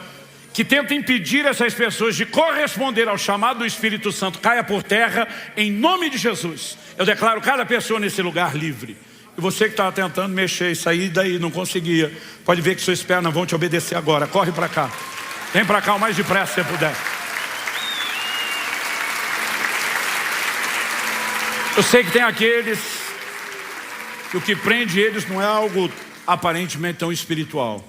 que tenta impedir essas pessoas de corresponder ao chamado do Espírito Santo, caia por terra, em nome de Jesus. Eu declaro cada pessoa nesse lugar livre. E você que estava tentando mexer e sair daí, não conseguia, pode ver que suas pernas vão te obedecer agora. Corre para cá. Vem para cá o mais depressa que você puder. Eu sei que tem aqueles que o que prende eles não é algo aparentemente tão espiritual.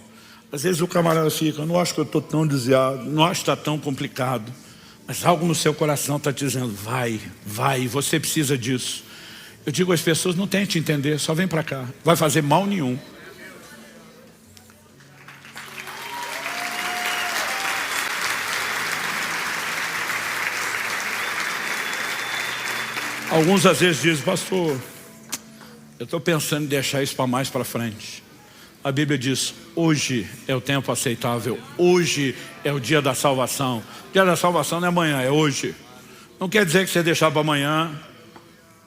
Às vezes o camarada fica, eu não acho que eu estou tão desviado, não acho que está tão complicado. Mas algo no seu coração está te dizendo, vai, você precisa disso. Eu digo às pessoas, não tente entender, só vem para cá. Vai fazer mal nenhum. Alguns às vezes dizem, pastor, eu estou pensando em deixar isso para mais para frente. A Bíblia diz, hoje é o tempo aceitável, hoje é o dia da salvação. O dia da salvação não é amanhã, é hoje. Não quer dizer que você deixar para amanhã,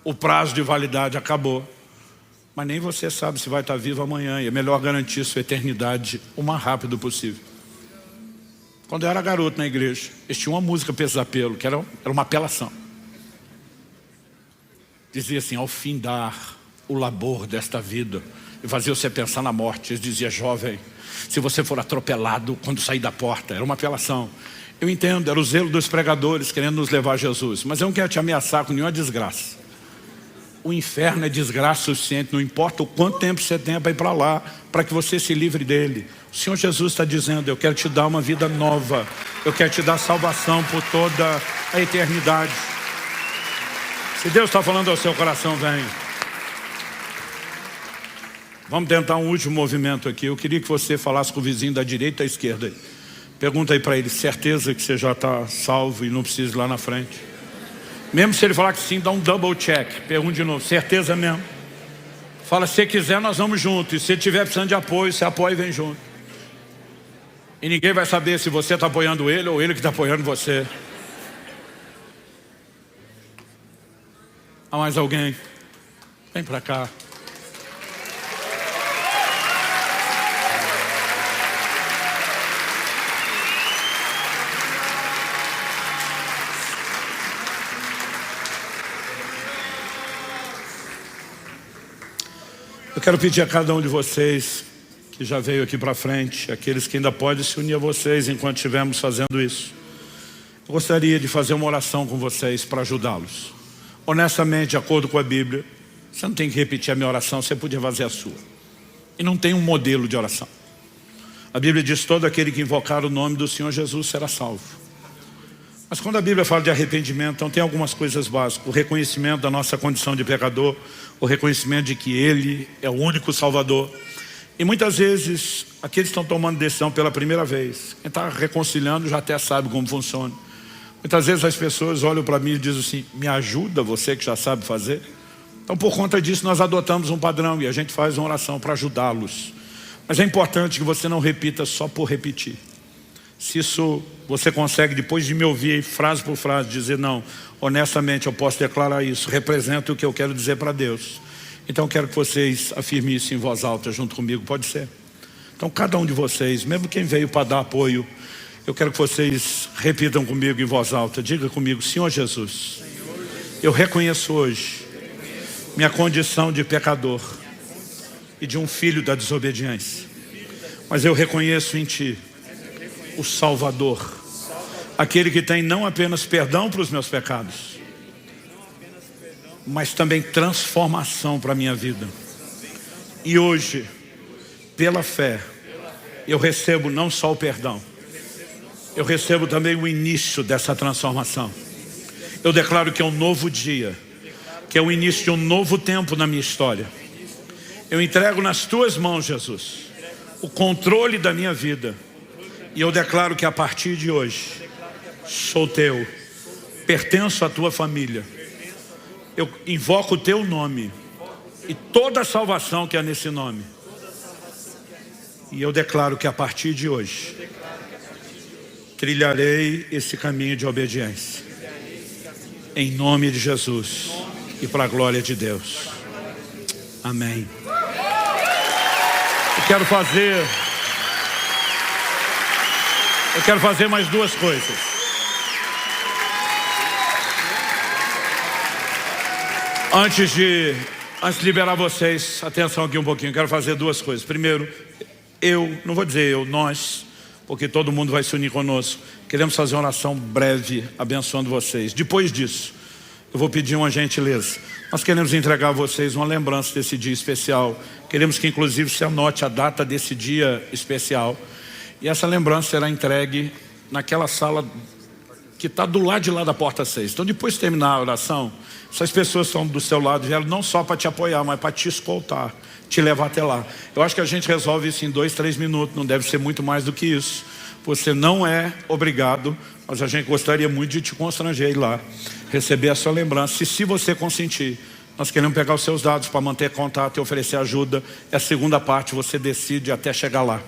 o prazo de validade acabou. Mas nem você sabe se vai estar vivo amanhã, e é melhor garantir sua eternidade o mais rápido possível. Quando eu era garoto na igreja, eles tinham uma música Pesadelo, que era uma apelação. Dizia assim, ao findar o labor desta vida, e fazia você pensar na morte. Eles diziam, jovem, se você for atropelado quando sair da porta. Era uma apelação. Eu entendo, era o zelo dos pregadores querendo nos levar a Jesus, mas eu não quero te ameaçar com nenhuma desgraça. O inferno é desgraça suficiente, não importa o quanto tempo você tem para ir para lá, para que você se livre dele. O Senhor Jesus está dizendo, eu quero te dar uma vida nova, eu quero te dar salvação por toda a eternidade. Se Deus está falando ao seu coração, vem. Vamos tentar um último movimento aqui. Eu queria que você falasse com o vizinho da direita à esquerda. Pergunta aí para ele, certeza que você já está salvo e não precisa ir lá na frente? Mesmo se ele falar que sim, dá um double check. Pergunta de novo, certeza mesmo? Fala, se quiser nós vamos juntos. E se estiver precisando de apoio, você apoia e vem junto. E ninguém vai saber se você está apoiando ele ou ele que está apoiando você. Há mais alguém? Vem para cá. Eu quero pedir a cada um de vocês que já veio aqui para frente, aqueles que ainda podem se unir a vocês enquanto estivermos fazendo isso. Eu gostaria de fazer uma oração com vocês para ajudá-los. Honestamente, de acordo com a Bíblia, você não tem que repetir a minha oração, você podia fazer a sua. E não tem um modelo de oração. A Bíblia diz, todo aquele que invocar o nome do Senhor Jesus será salvo. Mas quando a Bíblia fala de arrependimento, então tem algumas coisas básicas. O reconhecimento da nossa condição de pecador, o reconhecimento de que Ele é o único Salvador. E muitas vezes, aqueles que estão tomando decisão pela primeira vez, quem está reconciliando já até sabe como funciona. Muitas vezes as pessoas olham para mim e dizem assim, me ajuda você que já sabe fazer? Então por conta disso nós adotamos um padrão e a gente faz uma oração para ajudá-los. Mas é importante que você não repita só por repetir. Se isso você consegue, depois de me ouvir frase por frase, dizer não, honestamente eu posso declarar isso, representa o que eu quero dizer para Deus. Então eu quero que vocês afirmem isso em voz alta junto comigo, pode ser? Então cada um de vocês, mesmo quem veio para dar apoio, eu quero que vocês repitam comigo em voz alta, diga comigo, Senhor Jesus, eu reconheço hoje minha condição de pecador e de um filho da desobediência, mas eu reconheço em Ti o Salvador, aquele que tem não apenas perdão para os meus pecados, mas também transformação para a minha vida. E hoje, pela fé, eu recebo não só o perdão, eu recebo também o início dessa transformação. Eu declaro que é um novo dia, que é o início de um novo tempo na minha história. Eu entrego nas Tuas mãos, Jesus, o controle da minha vida. E eu declaro que a partir de hoje, sou Teu, pertenço à Tua família. Eu invoco o Teu nome e toda a salvação que há nesse nome. E eu declaro que a partir de hoje, trilharei esse caminho de obediência. Em nome de Jesus e para a glória de Deus. Amém. Eu quero fazer mais duas coisas. Antes de liberar vocês, atenção aqui um pouquinho, quero fazer duas coisas. Primeiro, não vou dizer nós, porque todo mundo vai se unir conosco. Queremos fazer uma oração breve, abençoando vocês. Depois disso, eu vou pedir uma gentileza. Nós queremos entregar a vocês uma lembrança desse dia especial. Queremos que inclusive se anote a data desse dia especial. E essa lembrança será entregue naquela sala que está do lado de lá da porta 6. Então depois de terminar a oração, essas pessoas estão do seu lado, vieram não só para te apoiar, mas para te escoltar, te levar até lá. Eu acho que a gente resolve isso em 2, 3 minutos, não deve ser muito mais do que isso. Você não é obrigado, mas a gente gostaria muito de te constranger ir lá, receber a sua lembrança. E se você consentir, nós queremos pegar os seus dados para manter contato e oferecer ajuda. É a segunda parte, você decide até chegar lá.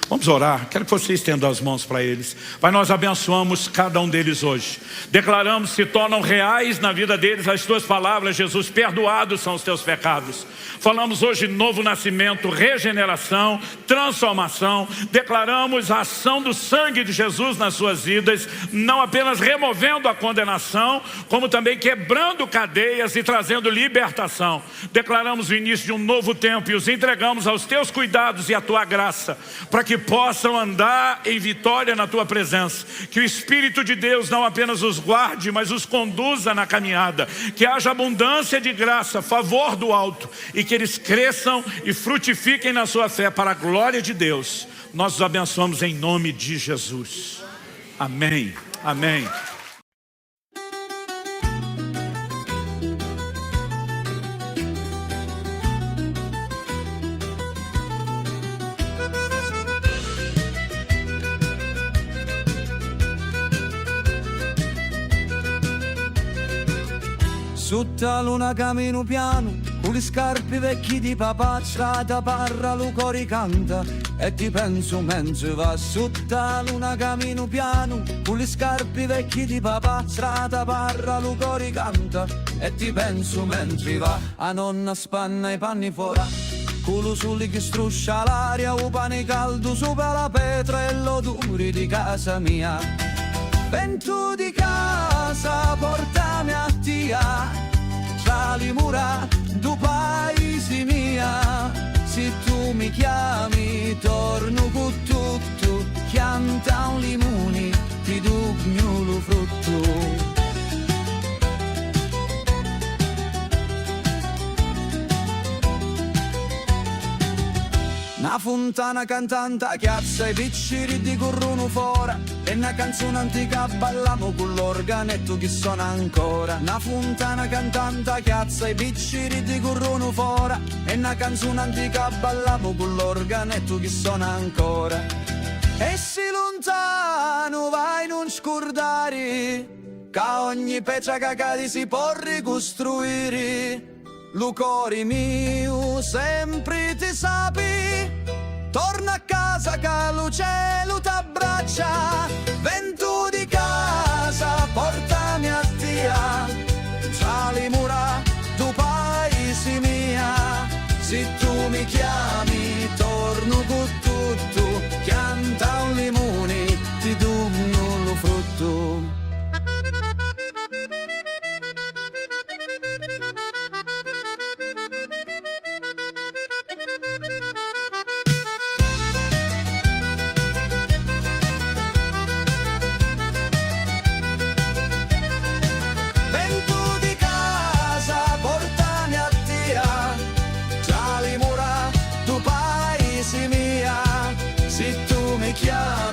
Vamos orar, quero que você estenda as mãos para eles. Pai, nós abençoamos cada um deles hoje. Declaramos, se tornam reais na vida deles as Tuas palavras, Jesus, perdoados são os Teus pecados. Falamos hoje novo nascimento, regeneração, transformação. Declaramos a ação do sangue de Jesus nas suas vidas, não apenas removendo a condenação, como também quebrando cadeias e trazendo libertação. Declaramos o início de um novo tempo e os entregamos aos Teus cuidados e à Tua graça, para que possam andar em vitória na Tua presença. Que o Espírito de Deus não apenas os guarde, mas os conduza na caminhada. Que haja abundância de graça, favor do alto, e que eles cresçam e frutifiquem na sua fé para a glória de Deus. Nós os abençoamos em nome de Jesus. Amém. Amém. Sotto la luna cammino piano, con le scarpe vecchi di papà, strada parra, lo cori canta, e ti penso mentre va. Sotto la luna cammino piano, con le scarpe vecchi di papà, strada parra, lo cori canta, e ti penso mentre va. A nonna spanna i panni fuori, culo sulle che struscia l'aria, o pane caldo sopra la pietra e l'odore di casa mia. Vento di casa, portami a tia, tra le mura du paese mia. Se tu mi chiami, torno con tutto, chianta un limone, ti do lo frutto. Una fontana cantante chiazza i picciri di corrono fuori, e una canzone antica ballamo con l'organetto che suona ancora. Una fontana cantante chiazza i picciri di corrono fuori, e una canzone antica ballamo con l'organetto che suona ancora. E se lontano vai non scordare, che ogni pezza cagati si può ricostruire. Lo cuore mio sempre ti sapi, torna a casa che lo cielo t'abbraccia. Vento di casa, portami a tia, tra le mura du paese mia. Se tu mi chiami, torno con tutto, chianta un limone, ti do lo frutto. Se tu mi chiami